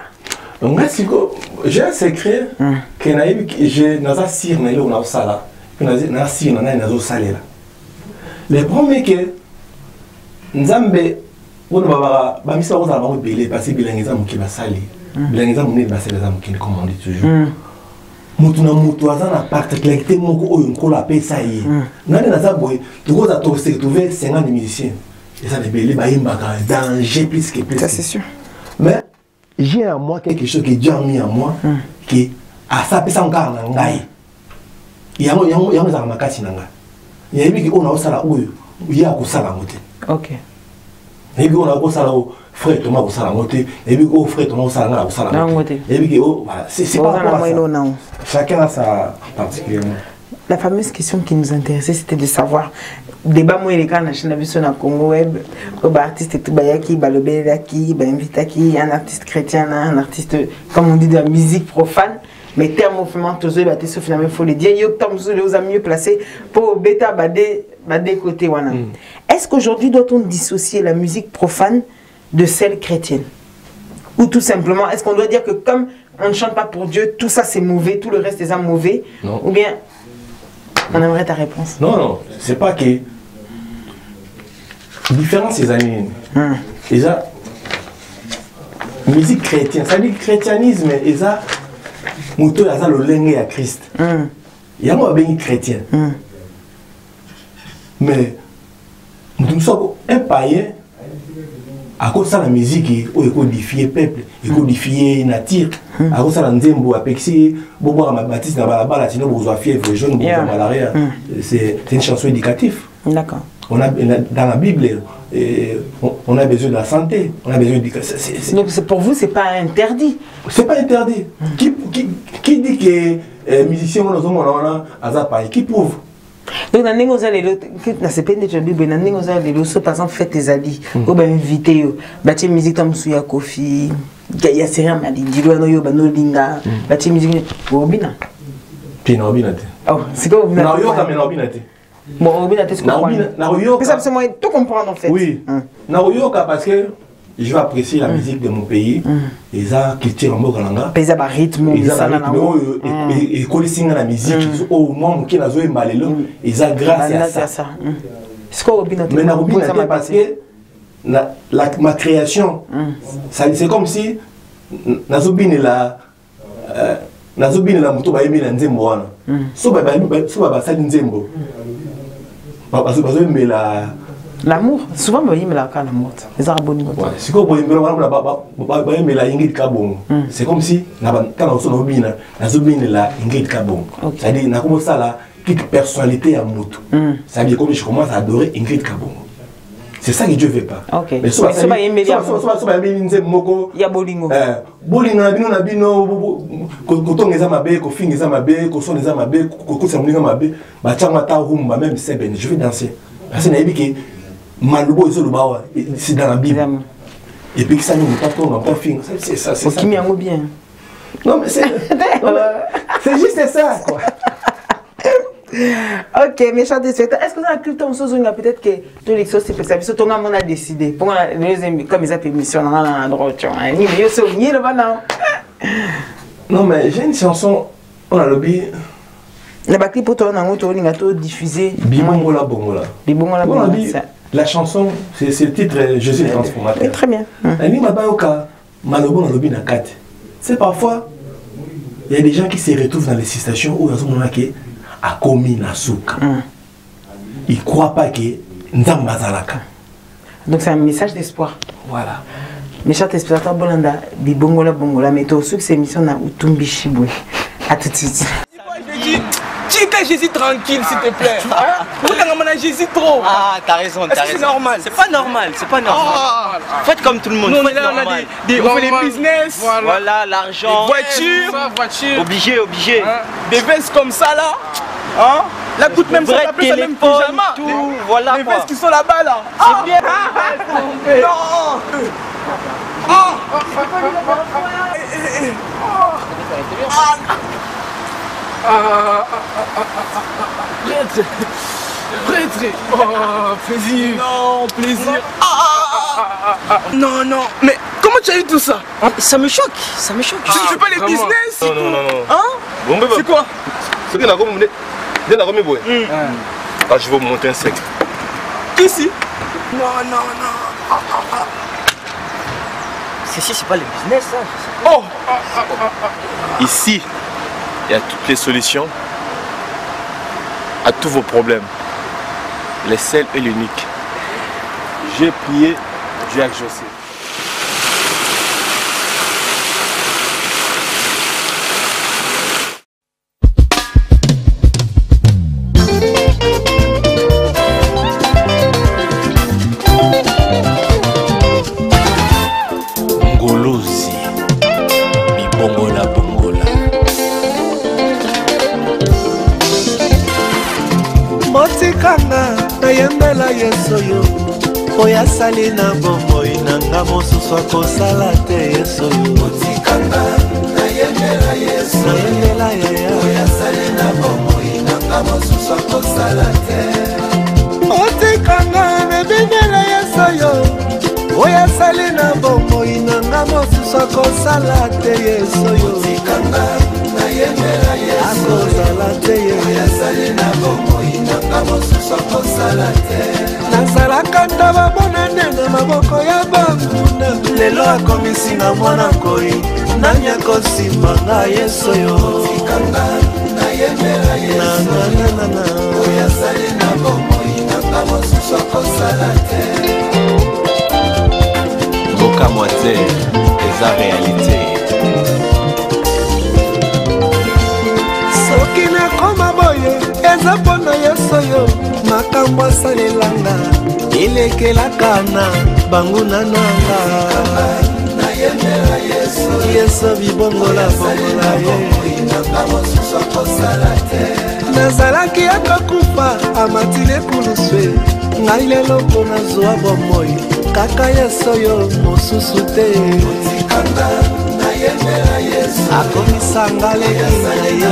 J'ai un secret que j'ai dans un sir na yo na sala que na sir na zo salela. Le premier que nzambe on baba ba misa ko za ba belé parce que bilangiza muki basali. Bilangiza munene basali za muki comme on dit toujours. Mutu na mutu azana particularité moko oyo nkola pesa ye. Ngane na za boy to za to se trouver 50 musiciens. Et ça, les danger plus que plus. Ça, c'est sûr. Mais j'ai en moi quelque chose qui est déjà mis en moi, qui a ça peut s'engager en gaï. Il y a un makasi nanga. Il y a une qui on a aussi la ouille, il y a un sala moté. Ok. Et puis on a aussi la frère Thomas au sala moté, et puis au frère Thomas au sala moté. Et puis voilà, c'est pas ça. Chacun a sa particulièrement. La fameuse question qui nous intéressait, c'était de savoir débat moi les gars na biso na Congo web artiste tout bayaki balobelaki invitaki un artiste chrétien un artiste comme on dit de la musique profane mais terme mouvement tozo baté sauf finalement faut le dire yo tam les a mieux placé pour bêta badé côté wana. Est-ce qu'aujourd'hui doit-on dissocier la musique profane de celle chrétienne ou tout simplement est-ce qu'on doit dire que comme on ne chante pas pour Dieu tout ça c'est mauvais tout le reste est mauvais ou bien on aimerait ta réponse. Non, c'est pas que... Différence ces années. Déjà, musique chrétienne, ça dit christianisme, et ça, moto, ça le lingue à Christ. Il y a moi bien chrétien. Mais, nous sommes un païen, à cause de la musique, il codifier le peuple, il codifier la nature, à cause de la nzembo, à pexi, bobo à ma baptiste, dans la balle, sinon vous avez fièvre jaune, vous avez malaria. C'est une chanson éducative. D'accord. Dans la Bible, on a besoin de la santé, on a besoin de... Donc pour vous, c'est pas interdit. C'est pas interdit. Qui dit que les musiciens, qui prouve? Donc, dans les allées, c'est pas déjà Bible, dans les allées, par exemple, faites tes alliés, ou bien invité, bâtir musique comme Souya Kofi, il y a Sérin Mali, Diloano Yobano Linga, bâtir musique, Robina. Puis Robina. Oh, c'est quoi Robina? Robina. Bon, Robina, c'est quoi? Mais ça, c'est moi, tout comprendre en fait. Oui. Naruyoka, parce que je vais apprécier la musique de mon pays. Et ça, qui tire en mot galanga. Et ça, va rythme, et ça, et colissing la musique. Au moins, qui n'a joué malelo. Et ça, grâce à ça. C'est quoi Robina? Mais Robina, parce que ma création, c'est comme si Nazobine la. Nazobine la moto ba yemela nzembo wana. So ba sali nzembo. Parce que mais l'amour, souvent ba yemela ka l'amour. Les araboni. C'est quoi ba yemela Ingrid Kabongo. C'est comme si quand on sonne bina, Nazobine la Ingrid Kabongo. C'est-à-dire na comme ça là, petite personnalité à moto. Ça veut dire comme je commence à adorer Ingrid Kabongo. C'est ça que Dieu veut pas. OK. Mais soit ba yemeli nzembo. Ya bolingo. Bolingo na bino kotongeza mabe ko fingiza mabe ko soneza mabe ko kusamulinga mabe ba changa ta rumba même c'est ben je vais danser parce que na yebiki malubo iso lubawa c'est dans la Bible et puis que ça nous pas tonga pas finga c'est ça c'est ça qui m'yango bien. Non mais c'est juste ça quoi. Ok, mes chers téléspectateurs, est-ce que vous avez cru que peut-être que tout les choses c'est fait ça, parce que tout le monde a décidé. Pour les amis, comme ils appellent mission, on a un endroit, non mais j'ai une chanson, on a lobby. La bacli pour toi, on a diffusé. Bibongola Bongola. Bibongola Bongola. La chanson, c'est le titre Jésus le transformateur. Très bien. C'est parfois, il y a des gens qui se retrouvent dans les stations où ils ont a commis la souka. Ils ne croient pas que Nzambazalaka. Donc c'est un message d'espoir. Voilà. Mes chers téléspectateurs, Bolanda, Bibongola Bongola, mais toi aussi que c'est émission na Utumbi Chibwe. À tout de suite. Dis Jésus tranquille s'il te plaît. Vous t'as Jésus trop. Ah, t'as raison, t'as raison. C'est normal. C'est pas normal, c'est pas normal. Faites comme tout le monde. Non, mais là, on a des business. Voilà, l'argent. Voiture. Obligé. Hein? Des vestes comme ça là. Hein? Là, coûte même ça, ça même pyjama. Tout, voilà les quoi. vestes qui sont là-bas là. C'est bien. Non. Prêtre. Oh, plaisir. Non, plaisir. Non, mais comment tu as eu tout ça? Ça me choque. Tu ne fais pas les business? Non. Hein? Bon, c'est quoi? Ce que je vais vous monter un secret. Ici? Non. Ceci, c'est pas le business, ça. Oh! Ici, il y a toutes les solutions à tous vos problèmes. Le seul et l'unique. J'ai prié, Dieu a exaucé. Ngolozi, Bibongola Bongola. Motikanga nayembela Yesu yo oyo asali na bomoi nanga mosusu akosala te Yesu yo. Motikanga nayembela Yesu yaya oyo asali na bomoi nanga mosusu akosala te. Motikanga nabendela Yesu yo oyo asali na bomoi nanga mosusu akosala te Yesu yo. Motikanga nayembela Yesu akosala te oyo asali na bomoi nanga mosusu akosala te. Nazalaka ndababona nde na maboko ya banguna lelo akomisi na mwana koi nani akosimba nga Yesu yo. Motikanga nayembela Yesu oyo asali na bomoi nanga mosusu akosala te. Boka moite, eza réalité. Soki nakoma boye eza mpona Yesu yo makambo asalelanga elekelaka na banguna nanga. yeso bibongola bongola nazalaki akokufa amatile kuluswe ngai lelo mpo nazwa bomoi kaka yeso yo mosusu te akomisanga leki na ye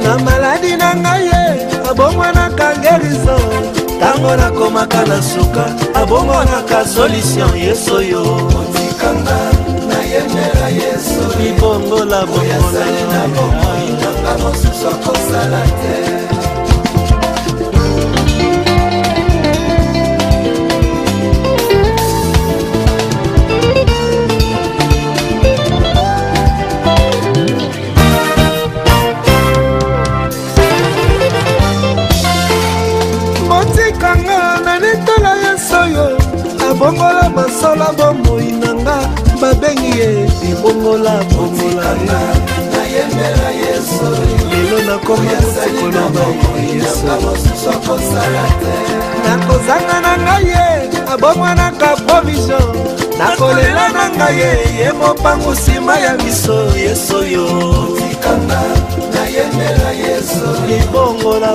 na maladi na ngai ye abongwanaka ngerizo ntango nakomaka na suka abongwanaka solution yeso yo libongola bongola motikanga na netola yeso yo abongola masala bomoi nanga babengi ye libongola bongola lelo nakoma motikoloba nakozanga na ngai ye abongwanaka provision nakolela na ngai ye ye mopango nsima ya miso yeso yo libongola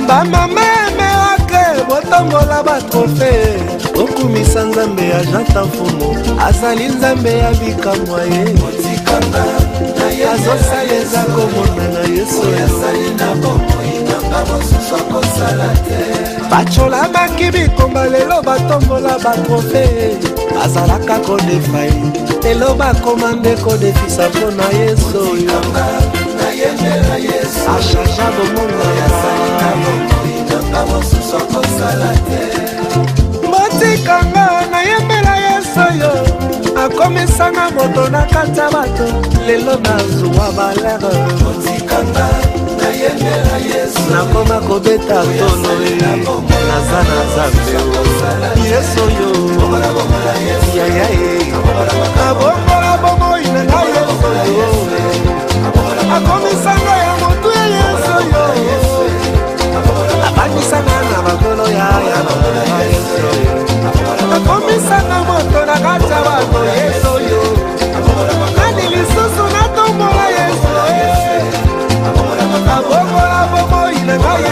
bamama emeake botombola batrofe okumisa nzambe ya janta mfumu azali nzambe ya bikamwa ye azosala eza komona na yesu bacolamaki bikomba lelo batombola batrofe azalaka kodefai lelo bakoma ndeko defisa mpo na yesu oyo ashaja motikanga nayembela yesu yo akomisanga moto na kati ya bato lelo nazuwa balere nakoma kobeta tolo naza na nzambe yesu yo yayaye abongola bomoi na ngai yesu akomisanga ya motu ya yesu yo abandisanga na bakolo ya yesu akomisanga moto na kati ya bato yesu yo nani lisusu natombola yesu abongola bomoi na ngai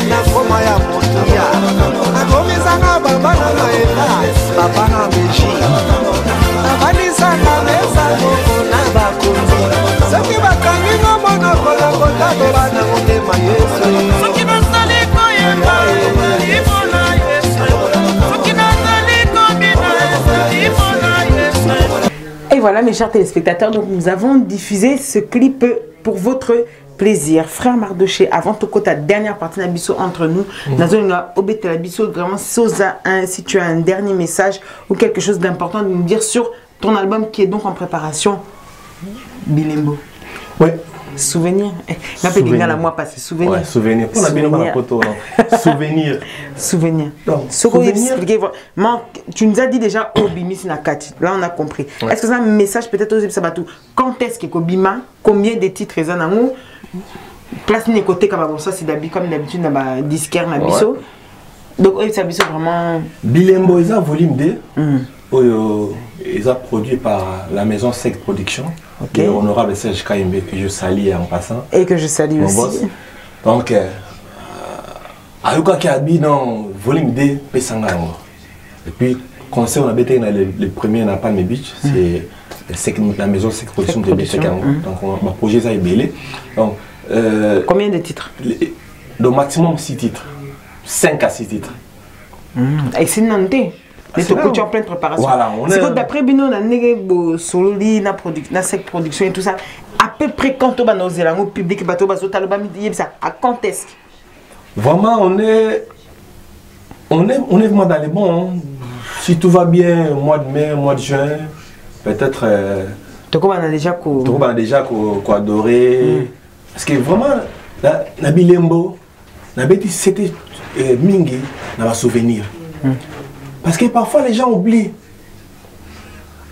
nakoma ya motu ya akomisanga baba na maeta papa na meji abanisanga mesa moko na bakonzi soki bakangi ngomona kolakota tobana motema yesu soki nasali koyeba libona yesu soki nasali kobina libona yesu. Et voilà mes chers téléspectateurs, donc nous avons diffusé ce clip pour votre plaisir. Frère Mardoché, avant tout ta dernière partie d'Abisso entre nous, vraiment si tu as un dernier message ou quelque chose d'important de nous dire sur ton album qui est donc en préparation, Bilembo. Oui. Souvenir. Souvenir. La moi passé. Souvenir. Ouais, souvenir. Pour la photo, souvenir. Souvenir. Donc, souvenir. Tu nous as dit déjà Obimis Nakati. Là, on a compris. Ouais. Est-ce que c'est un message peut-être aux Sabatou? Quand est-ce que Obima, combien de titres ils ont? Place n'est côté comme ça, c'est comme d'habitude dans ma disquaire, ma biso. Donc, ça biso vraiment. Bilembo, ils ont volume 2. Ils ont produit par la maison Sect Production. Okay. Honorable Serge Kaimbe, que je salue en passant. Et que je salue aussi. Boss. Donc, Ayuka Kiabi dans volume 2, Pesangango. Et puis, concert, on a bêté le premier n'a pas mes beach, c'est la maison Sect Production de Pesangango. Donc, on a projet ça est belé. Donc, combien de titres? Le maximum 6 titres. 5 à 6 titres. Et c'est nantais. Tu es en pleine préparation. Voilà, c'est que d'après Bino, on a Sololi, na Sect Production et tout ça. À peu près quand on va nous dire, au public, à quand est-ce? Vraiment, on est vraiment dans les bons. Si tout va bien, mois de mai, mois de juin, peut-être. On a déjà quoi adorer. Parce que vraiment, la Bilembo, c'était Mingi, dans souvenir. Parce que parfois les gens oublient.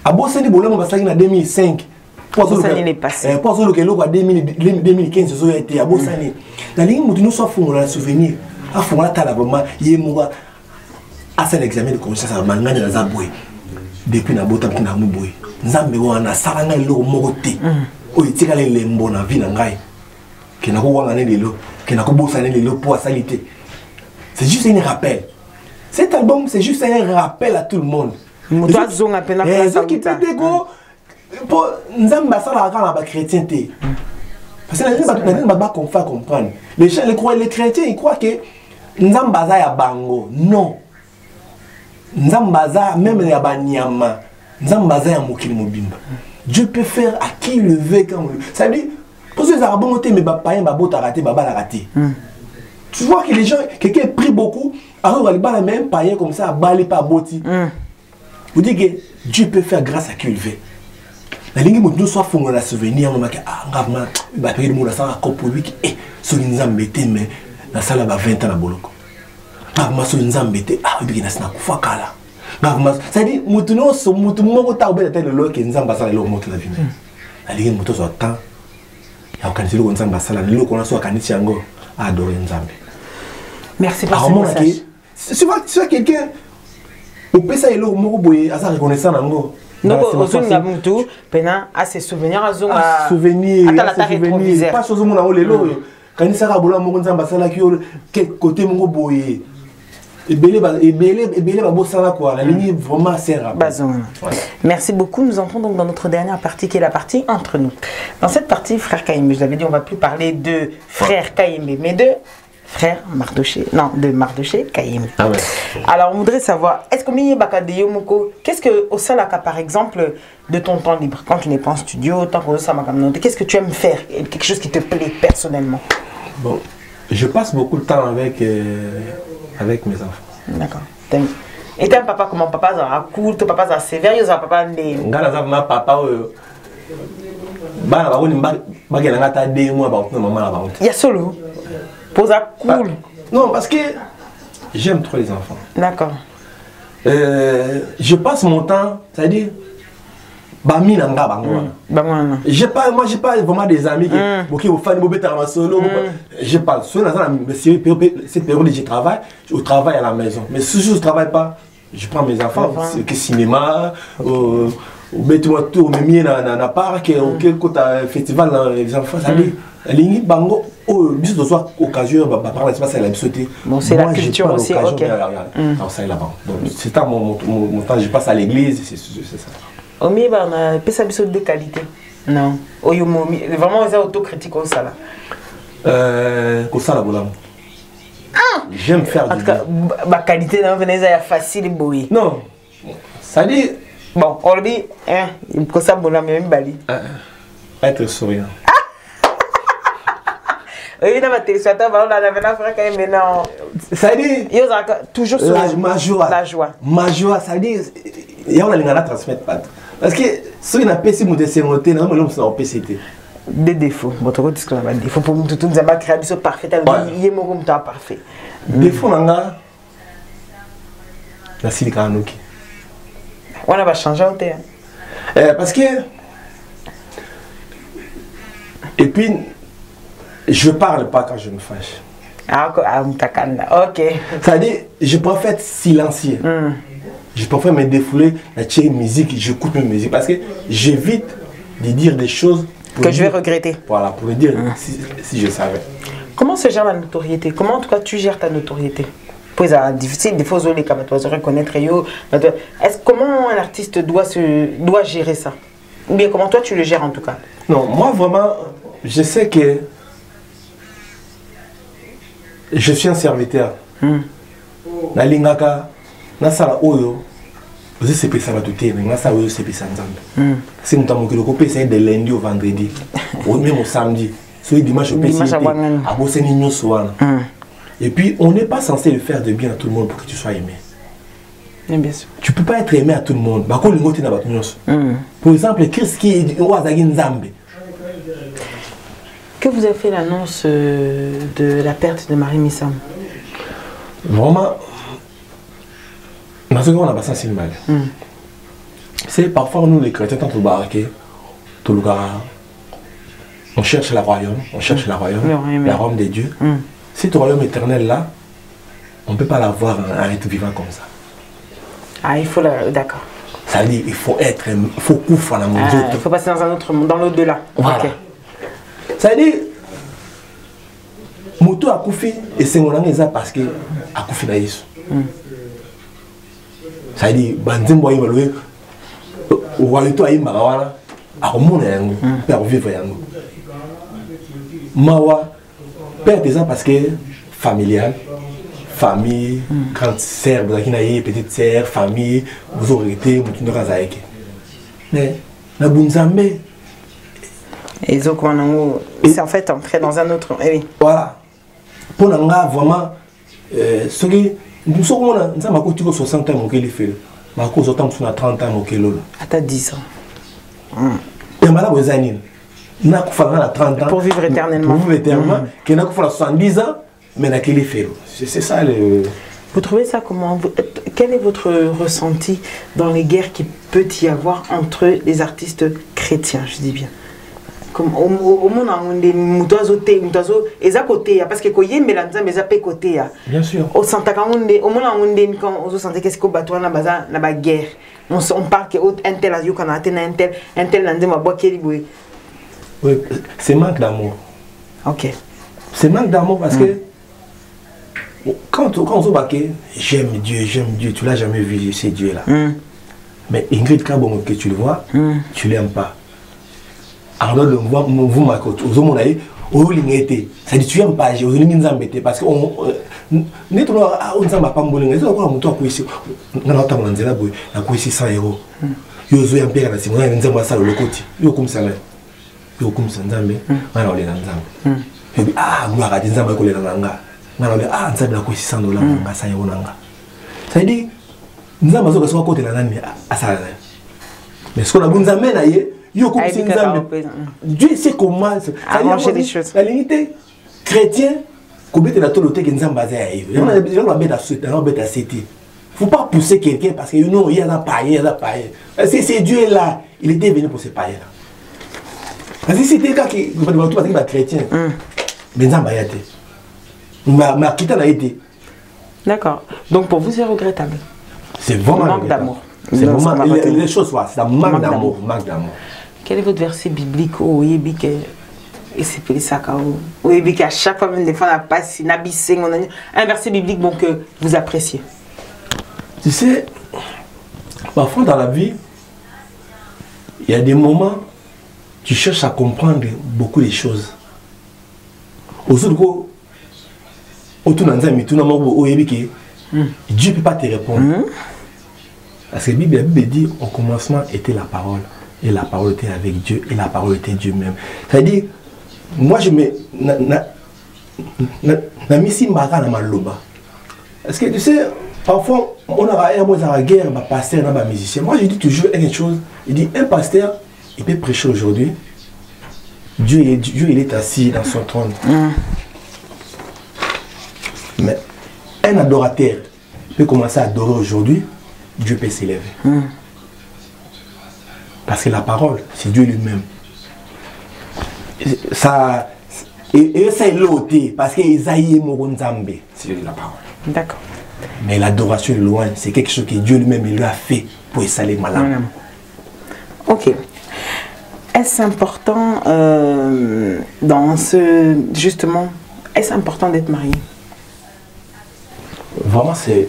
À Bossani Bolamo Bassaki en 2005. Bossani n'est passé. Pour ce que l'on a 2015, ça a été à Bossani. Dans les gens nous sommes fous, on a souvenir. afongola tala vraiment ye moko asala examen de conscience amangani na zabwe depuis na bota mpina mubwe nzambe wana sala ngai eloko moko te oyo etikala elembo na vie na ngai ke nakowanga ne lelo ke nakobosana ne lelo po asali te. C'est juste un rappel. Cet album c'est juste un rappel à tout le monde. Moto zonga pena ça qui peut dégo pour nzamba sala ka na ba chrétien te. Parce que les gens ne peuvent pas comprendre. Les chrétiens, ils croient que Nzambaza ya bango. Non. Nzambaza, même ya banyama. Nzambaza ya mokili mobimba. Dieu peut faire à qui il le veut quand il veut. Ça veut dire, pour ceux qui ont bonté, mais païen, babo t'a raté, baba l'a raté. Tu vois que les gens, quelqu'un prie beaucoup, alors il va la même païen comme ça, balé pas boti. Vous dites que Dieu peut faire grâce à qui il veut. La ligne de soit fondée la souvenir, on m'a dit ah gravement, il va payer le mot la salle à pour lui qui est sur une zambété mais la salle a 20 ans à boloko. Gravement sur une zambété ah il vient à s'en couper là. Gravement, ça dit moutono so moutono ko ta obé tête le lo que nzamba sala le moto la vie. La ligne moto so temps. Ya okanisi le nzamba sala le lo kona so akanisi yango adorer nzambe. Merci pour ce message. Si tu quelqu'un au pesa elo moko boye asa reconnaissant nango. Donc, Ozunga Moutou, Pena a ses souvenirs, Ozunga. Souvenirs, pas chose au monde à l'eau. Quand il sera boula, mon zamba sala qui quel côté mon boye. Et belé, quoi. La ligne vraiment sert. Merci beaucoup. Nous entrons donc dans notre dernière partie qui est la partie entre nous. Dans cette partie, frère Kayembe, je l'avais dit, on ne va plus parler de frère Kayembe, mais de frère Mardoché, non, de Mardoché Kayembe. Ah ouais. Alors, on voudrait savoir, est-ce que qu'est-ce que au Salaka, par exemple, de ton temps libre, quand tu n'es pas en studio, qu'est-ce que tu aimes faire? Quelque chose qui te plaît personnellement? Bon, je passe beaucoup de temps avec mes enfants. D'accord. Et tu es un papa comment? Papa ça cool, ton papa ça sévère, ou ça papa ne... Ma papa, il y a solo. Pour ça cool. Non, parce que j'aime trop les enfants. D'accord. Je passe mon temps, c'est-à-dire, j'ai pas vraiment des amis qui ont fait des solo. Je parle solo, c'est période où je travaille, au travail à la maison. Mais si je ne travaille pas, je prends mes enfants, c'est que cinéma, au parc, au festival, les enfants, ça dit. Bango, bis de soir occasion, par l'espace, elle a sauté. Bon, c'est la culture aussi, ok. C'est ça mon temps, je passe à l'église, c'est ça. Omi, on a plus ça de qualité. Non. Vraiment, on est autocritique au sala. J'aime faire du bien. Ma qualité dans Venise est facile et beau. Non. Ça dit. Bon, on dit, il faut ça, bon, même bali. Être souriant. Oui, dans ma téléspectateur, on a un frère qui est maintenant. Ça dit. Il y a toujours la joie. La joie. Ma joie, ça dit. Il y a un transmettre pas. Parce que si on a PC, on a PCT. Des défauts. Votre discours a des défauts. Pour nous, tout le monde a créé un parfait. Il est mon parfait. Défaut, on a la silicanoki. On va changer au terrain. Parce que. Et puis. Je parle pas quand je me fâche. Ok. C'est-à-dire, je préfère être silencieux. Je préfère me défouler, la musique, j'écoute mes musiques. Parce que j'évite de dire des choses que je vais regretter. Voilà, pour le dire si je savais. Comment se gère la notoriété? Comment en tout cas tu gères ta notoriété? C'est difficile, des fois, on se reconnaître. Comment un artiste doit gérer ça? Ou bien comment toi tu le gères en tout cas? Non, moi vraiment, je sais que je suis un serviteur. Na lingaka, na sala oyo, vous c'est pesa la tuté, na sala oyo c'est pesa nzambe. C'est nous t'avons que le coupé c'est de lundi au vendredi, ou même au samedi. C'est dimanche au PC. À bosser ni soir. Et puis on n'est pas censé le faire de bien à tout le monde pour que tu sois aimé. Bien sûr. Tu peux pas être aimé à tout le monde. Bah quand le mot est dans Pour exemple, Christ qui est ouazagi nzambe. Que vous avez fait l'annonce de la perte de Marie Missam? Vraiment, dans ce cas, on a pas senti mal. C'est parfois nous les chrétiens, tant on cherche le royaume, on cherche le royaume de Dieu. C'est le royaume éternel là, on ne peut pas l'avoir en être vivant comme ça. Ah, il faut la... D'accord. Ça veut dire il faut être, il faut couper la monde. Il faut passer dans un autre monde, dans l'au-delà. Voilà. Okay. Ça veut dire, moto a coupé et c'est mon ami parce que a coupé na Yesu. Ça veut dire, banzimbo ayi balwe, o walito ayi marawana, a komona yango, pe a vivre yango. Mawa, père des ans parce que familial. Famille, grande sœur, vous avez petite sœur, famille, vous aurez été, vous n'avez pas été. Mais, la Bunzambe. Et c'est en fait entrer dans un autre. Eh oui. Voilà. Pour nous, vraiment, ce qui nous sommes en 60 ans, nous sommes 30 ans, nous à 10 ans. Et maintenant, vous avez 30 ans. Pour vivre éternellement. Pour vivre éternellement. Qui n'a 70 ans. Mais c'est ça le... Vous trouvez ça comment? Quel est votre ressenti dans les guerres qu'il peut y avoir entre les artistes chrétiens, je dis bien? Comme au monde on des mutozoté côté parce que koye melanza mais ça côté. Bien sûr. Au Santa Camonde au monde on quand on sent qu'est-ce que bateau na baza na ba guerre. On parle que un tel a eu quand un tel nanze ma bois keli boy. Oui, c'est manque d'amour. OK. C'est manque d'amour parce que quand on se bat, j'aime Dieu, tu l'as jamais vu, c'est Dieu là. Mais Ingrid Kabongo, que tu le vois, tu l'aimes pas. Alors, vous m'avez dit, ça dit tu n'aimes pas, je vous ai parce que on ne pas mbolinga, c'est encore un moto à quoi ici. On a tellement de la boue, à quoi ici 100 €. Yo zo yambera na simona nza mwasa le lokoti. Yo kumsanga. Yo kumsanga nzambe, mwana ole na nzambe. Ebi gloire à Dieu nzambe ko le na nga. Ah, nzambe ko $600 nga sa yo nanga. Ça veut dire nzambe zo ko côté na nani asala. Mais ce qu'on a nzambe na ye, yo comme si nzambe. Dieu sait comment arranger les choses. La limite chrétien ko bete na tolote ke nzambe aza ya yo. Yo na beta suite, na beta cité. Faut pas pousser quelqu'un parce que non, il y a un païen, il y a un païen. C'est Dieu là, il était venu pour ce païen là. Parce que c'était le cas qui est chrétien. Mais nzambe a été. Ma quitté a été. D'accord. Donc pour vous, c'est regrettable. C'est vraiment manque d'amour. C'est vraiment les choses, c'est un manque d'amour. Quel est votre verset biblique au Yébik et c'est pour ça au Yébik à chaque fois même les fois on a passé un verset biblique donc que vous appréciez. Tu sais, parfois dans la vie, il y a des moments tu cherches à comprendre beaucoup de choses. Aujourd'hui, Dieu ne peut pas te répondre. Parce que la Bible dit au commencement était la parole. Et la parole était avec Dieu. Et la parole était Dieu même. C'est-à-dire, moi je me... Parce que tu sais, parfois on a la guerre, un pasteur, un musicien. Moi je dis toujours une chose. Il dit, un pasteur, il peut prêcher aujourd'hui. Dieu il est assis dans son trône. Mais un adorateur peut commencer à adorer aujourd'hui, Dieu peut s'élever. Parce que la parole, c'est Dieu lui-même. Ça, et ça est l'ôté, parce que Isaïe Moronzambe, c'est la parole. D'accord. Mais l'adoration est loin, c'est quelque chose que Dieu lui-même lui a fait pour essayer malade. Ok. Est-ce important dans ce... Justement, est-ce important d'être marié? Vraiment, c'est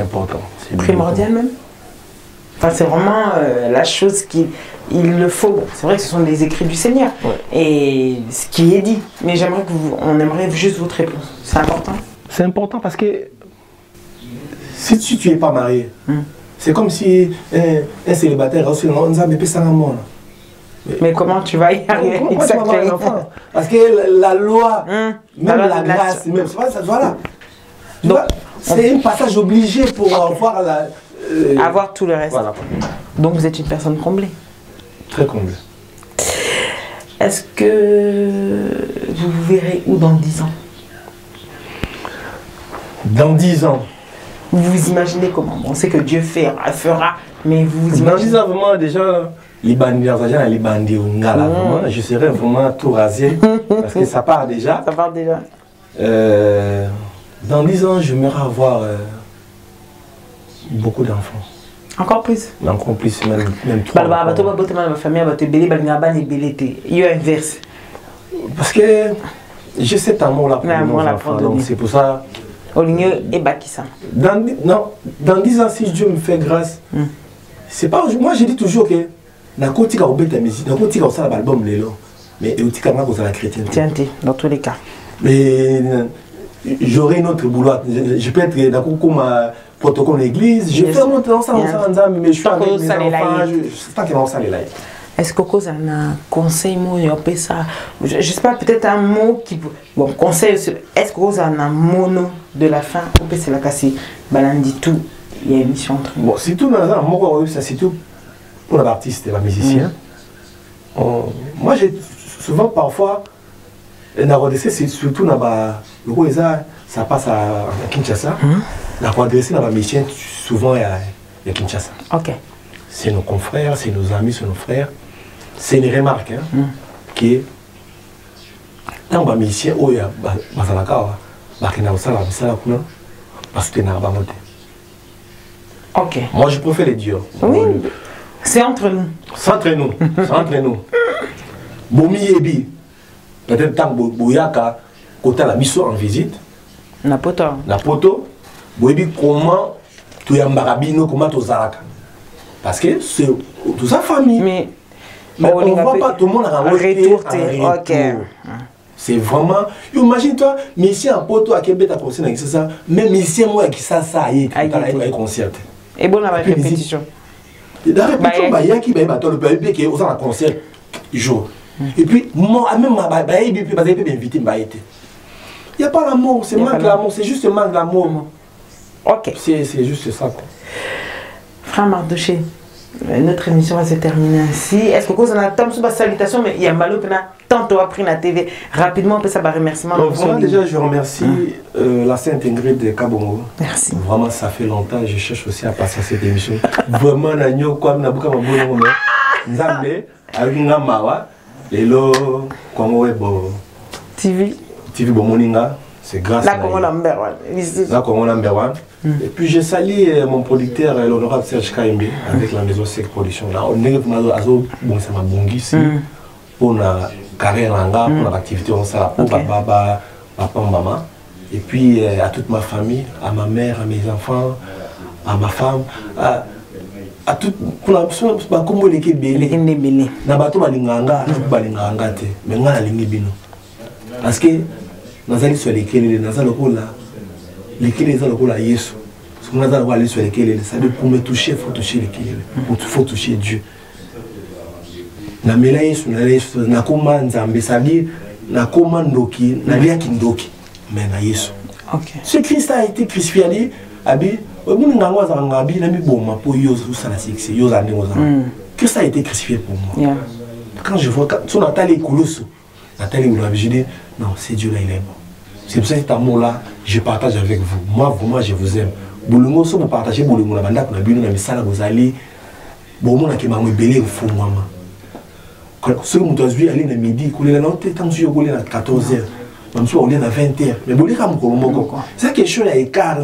important. C'est primordial même. Enfin, c'est vraiment la chose qu'il le faut. C'est vrai que ce sont les écrits du Seigneur. Et ce qui est dit. Mais j'aimerais que on aimerait juste votre réponse. C'est important? C'est important parce que si tu n'es pas marié, c'est comme si un célibataire reçu un enfant. Mais comment tu vas y arriver? Exactement. Parce que la loi, même la grâce, même voilà. C'est un passage obligé pour avoir avoir tout le reste. Voilà. Donc vous êtes une personne comblée. Très comblée. Est-ce que vous vous verrez où dans 10 ans? Dans 10 ans. Vous vous imaginez comment? On sait que Dieu fera, mais vous vous imaginez... Dans 10 ans, vraiment, déjà, les bandits, je serai vraiment tout rasé, parce que ça part déjà. Ça part déjà. Dans 10 ans, j'aimerais avoir beaucoup d'enfants. Encore plus? Encore plus, même 3. Parce que j'ai cet amour-là pour mes enfants, donc c'est pour ça. Dans 10 ans, si Dieu me fait grâce, c'est pas. Moi, je dis toujours que na kotika obeta musique, na kotika osala album lelo, mais otika nga kozala chrétien. Tiens, dans tous les cas. Mais j'aurai une autre boulot. Je peux être dans comme protocole l'église. Je fais mon temps ça, mais je suis avec mes enfants. C'est pas que non ça les live. Est-ce que vous avez un conseil, je ne sais pas, peut-être un mot qui... Bon, conseil, est-ce que vous avez un mono de la fin? Ou peut-être c'est la casse, balandi tout, il y a une émission entre nous. Bon, c'est tout dans un mot, ça c'est tout pour l'artiste et la musicien. Moi, j'ai souvent, parfois, la RDC, c'est surtout dans le roi, ça passe à Kinshasa. La RDC, dans la musicien, souvent, il y a Kinshasa. Ok. C'est nos confrères, c'est nos amis, c'est nos frères. C'est une remarque qui est quand les musiciens ont ok. Moi je préfère les dire. Oui. C'est entre nous. C'est entre nous. C'est entre nous. Bomi Yebi, peut-être tant Boyaka, quand la mission en visite. La poto. La poto. Boyebi comment tu es Mbarabino, comment tu es parce que c'est toute sa famille. Mais on ne voit pas tout le monde à retour. Ok. C'est vraiment. Imagine-toi, ici en poto à Québec, à penser dans ça, même ici, moi, qui ça y est, il concert. Et bon, la répétition. La répétition, il y a qui va le bébé qui est au concert jour. Et puis, moi, même il n'y a pas l'amour, c'est manque l'amour, c'est juste manque d'amour. Ok. C'est juste ça. Frère Mardoché, notre émission va se terminer ainsi. Est-ce que vous avez une salutation, mais il y a Malo qui a tantôt appris la TV. Rapidement, on peut savoir remerciement. Vraiment, déjà, je remercie la Sainte Ingrid de Kabongo. Merci. Vraiment, ça fait longtemps. Je cherche aussi à passer à cette émission. Vraiment, Nagno, comme Nabuka Mabouno, Nzambe, avec Ngamawa, Lelo, Kongo Webo, TV Bomoninga. C'est grâce à Congo number one. La Congo number one. Et puis je salue mon producteur, l'honorable Serge Kaimbe, avec la maison Sec Production. Là, on est bon, ça m'a bon ici. Pour la carrière langa, pour l'activité, on s'en pour papa, maman. Et puis à toute ma famille, à ma mère, à mes enfants, à ma femme, à toute pour la comme l'équipe belé. Na bato balinganga, balinganga te. Mais nga lingi bino. Parce que nazali sur lesquels nazali lokola lesquels nazali lokola Yesu. Parce que nazali aller sur lesquels ça veut pour me toucher, faut toucher lesquels. Faut toucher Dieu. Na mela Yesu na koma nzambe sabi na koma ndoki na lia kindoki mais na Yesu. OK. Ce Christ a été crucifié abi omu ngangwa za ngabi na mi boma po yozo sala six yozo ande oza. Christ a été crucifié pour moi. Yeah. Quand je vois son Nathalie Koulousou Nathalie Oulabi, je dis non, c'est Dieu là, il est bon. C'est pour ça que cet amour-là, je partage avec vous. Moi, vraiment, je vous aime. Boulungo, si vous partagez Boulungo, la bande, vous avez vous allez. Bon, moi, je vais belé au fond, maman. Si vous avez aller à midi, vous allez à 14h. Même si vous allez à 20h. Mais vous allez à c'est quelque chose à écart.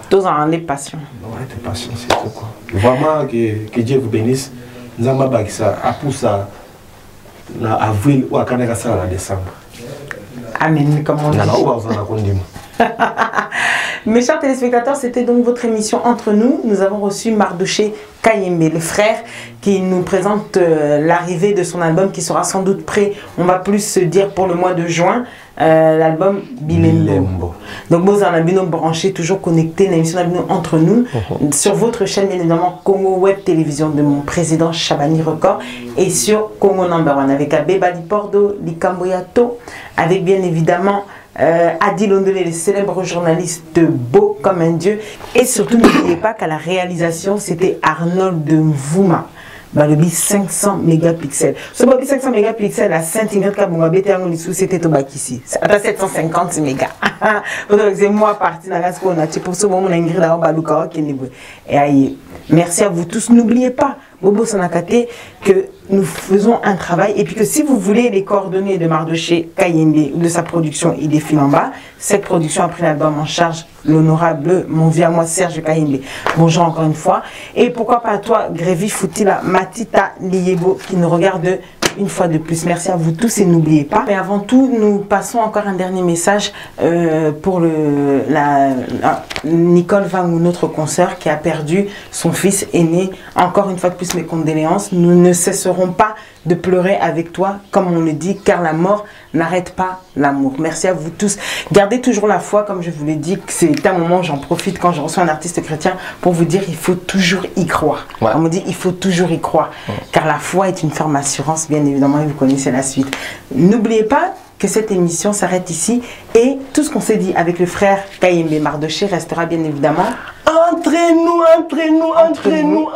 Tous en est patient. Ouais, t'es patient, c'est tout quoi. Vraiment, que Dieu vous bénisse. Nous avons ça à pousser en avril ou à décembre. Amen, comme on dit. Mes chers téléspectateurs, c'était donc votre émission Entre nous. Nous avons reçu Mardoché Kayembe, le frère, qui nous présente l'arrivée de son album qui sera sans doute prêt, on va plus se dire pour le mois de juin, l'album Bilembo. Donc vous en avez branché, toujours connecté, l'émission Entre nous, sur votre chaîne bien évidemment Congo Web Télévision de mon président Chabani Record et sur Congo Number One avec Abeba Lipordo, Likamboyato, avec bien évidemment Adi Londolé, le célèbre journaliste beau comme un dieu. Et surtout, n'oubliez pas qu'à la réalisation, c'était Arnold de Mvouma. Le 500 mégapixels. Ce 500 mégapixels à Saint-Ingrid Kabongo, c'était au bac ici. À 750 mégas. C'est moi parti dans la seconde. Pour ce moment, on a Ingrid à Baluka. Merci à vous tous. N'oubliez pas, Bobo Sonakate, que nous faisons un travail et puis que si vous voulez les coordonnées de Mardoché Kayembe ou de sa production Il défile en bas, cette production a pris l'album en charge l'honorable mon vieux à moi Serge Kayembe. Bonjour encore une fois. Et pourquoi pas toi, Grévi Foutila Matita Liebo qui nous regarde une fois de plus. Merci à vous tous et n'oubliez pas. Mais avant tout, nous passons encore un dernier message pour Nicole Vangou, notre consoeur qui a perdu son fils aîné. Encore une fois de plus, mes condoléances. Nous ne cesserons pas de pleurer avec toi, comme on le dit, car la mort n'arrête pas l'amour. Merci à vous tous. Gardez toujours la foi, comme je vous l'ai dit, c'est un moment, j'en profite quand je reçois un artiste chrétien pour vous dire, il faut toujours y croire. Ouais. On me dit, il faut toujours y croire, car la foi est une ferme assurance, bien évidemment, et vous connaissez la suite. N'oubliez pas que cette émission s'arrête ici et tout ce qu'on s'est dit avec le frère Kayembe Mardoché restera bien évidemment entre nous.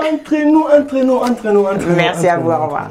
Merci à vous, au revoir.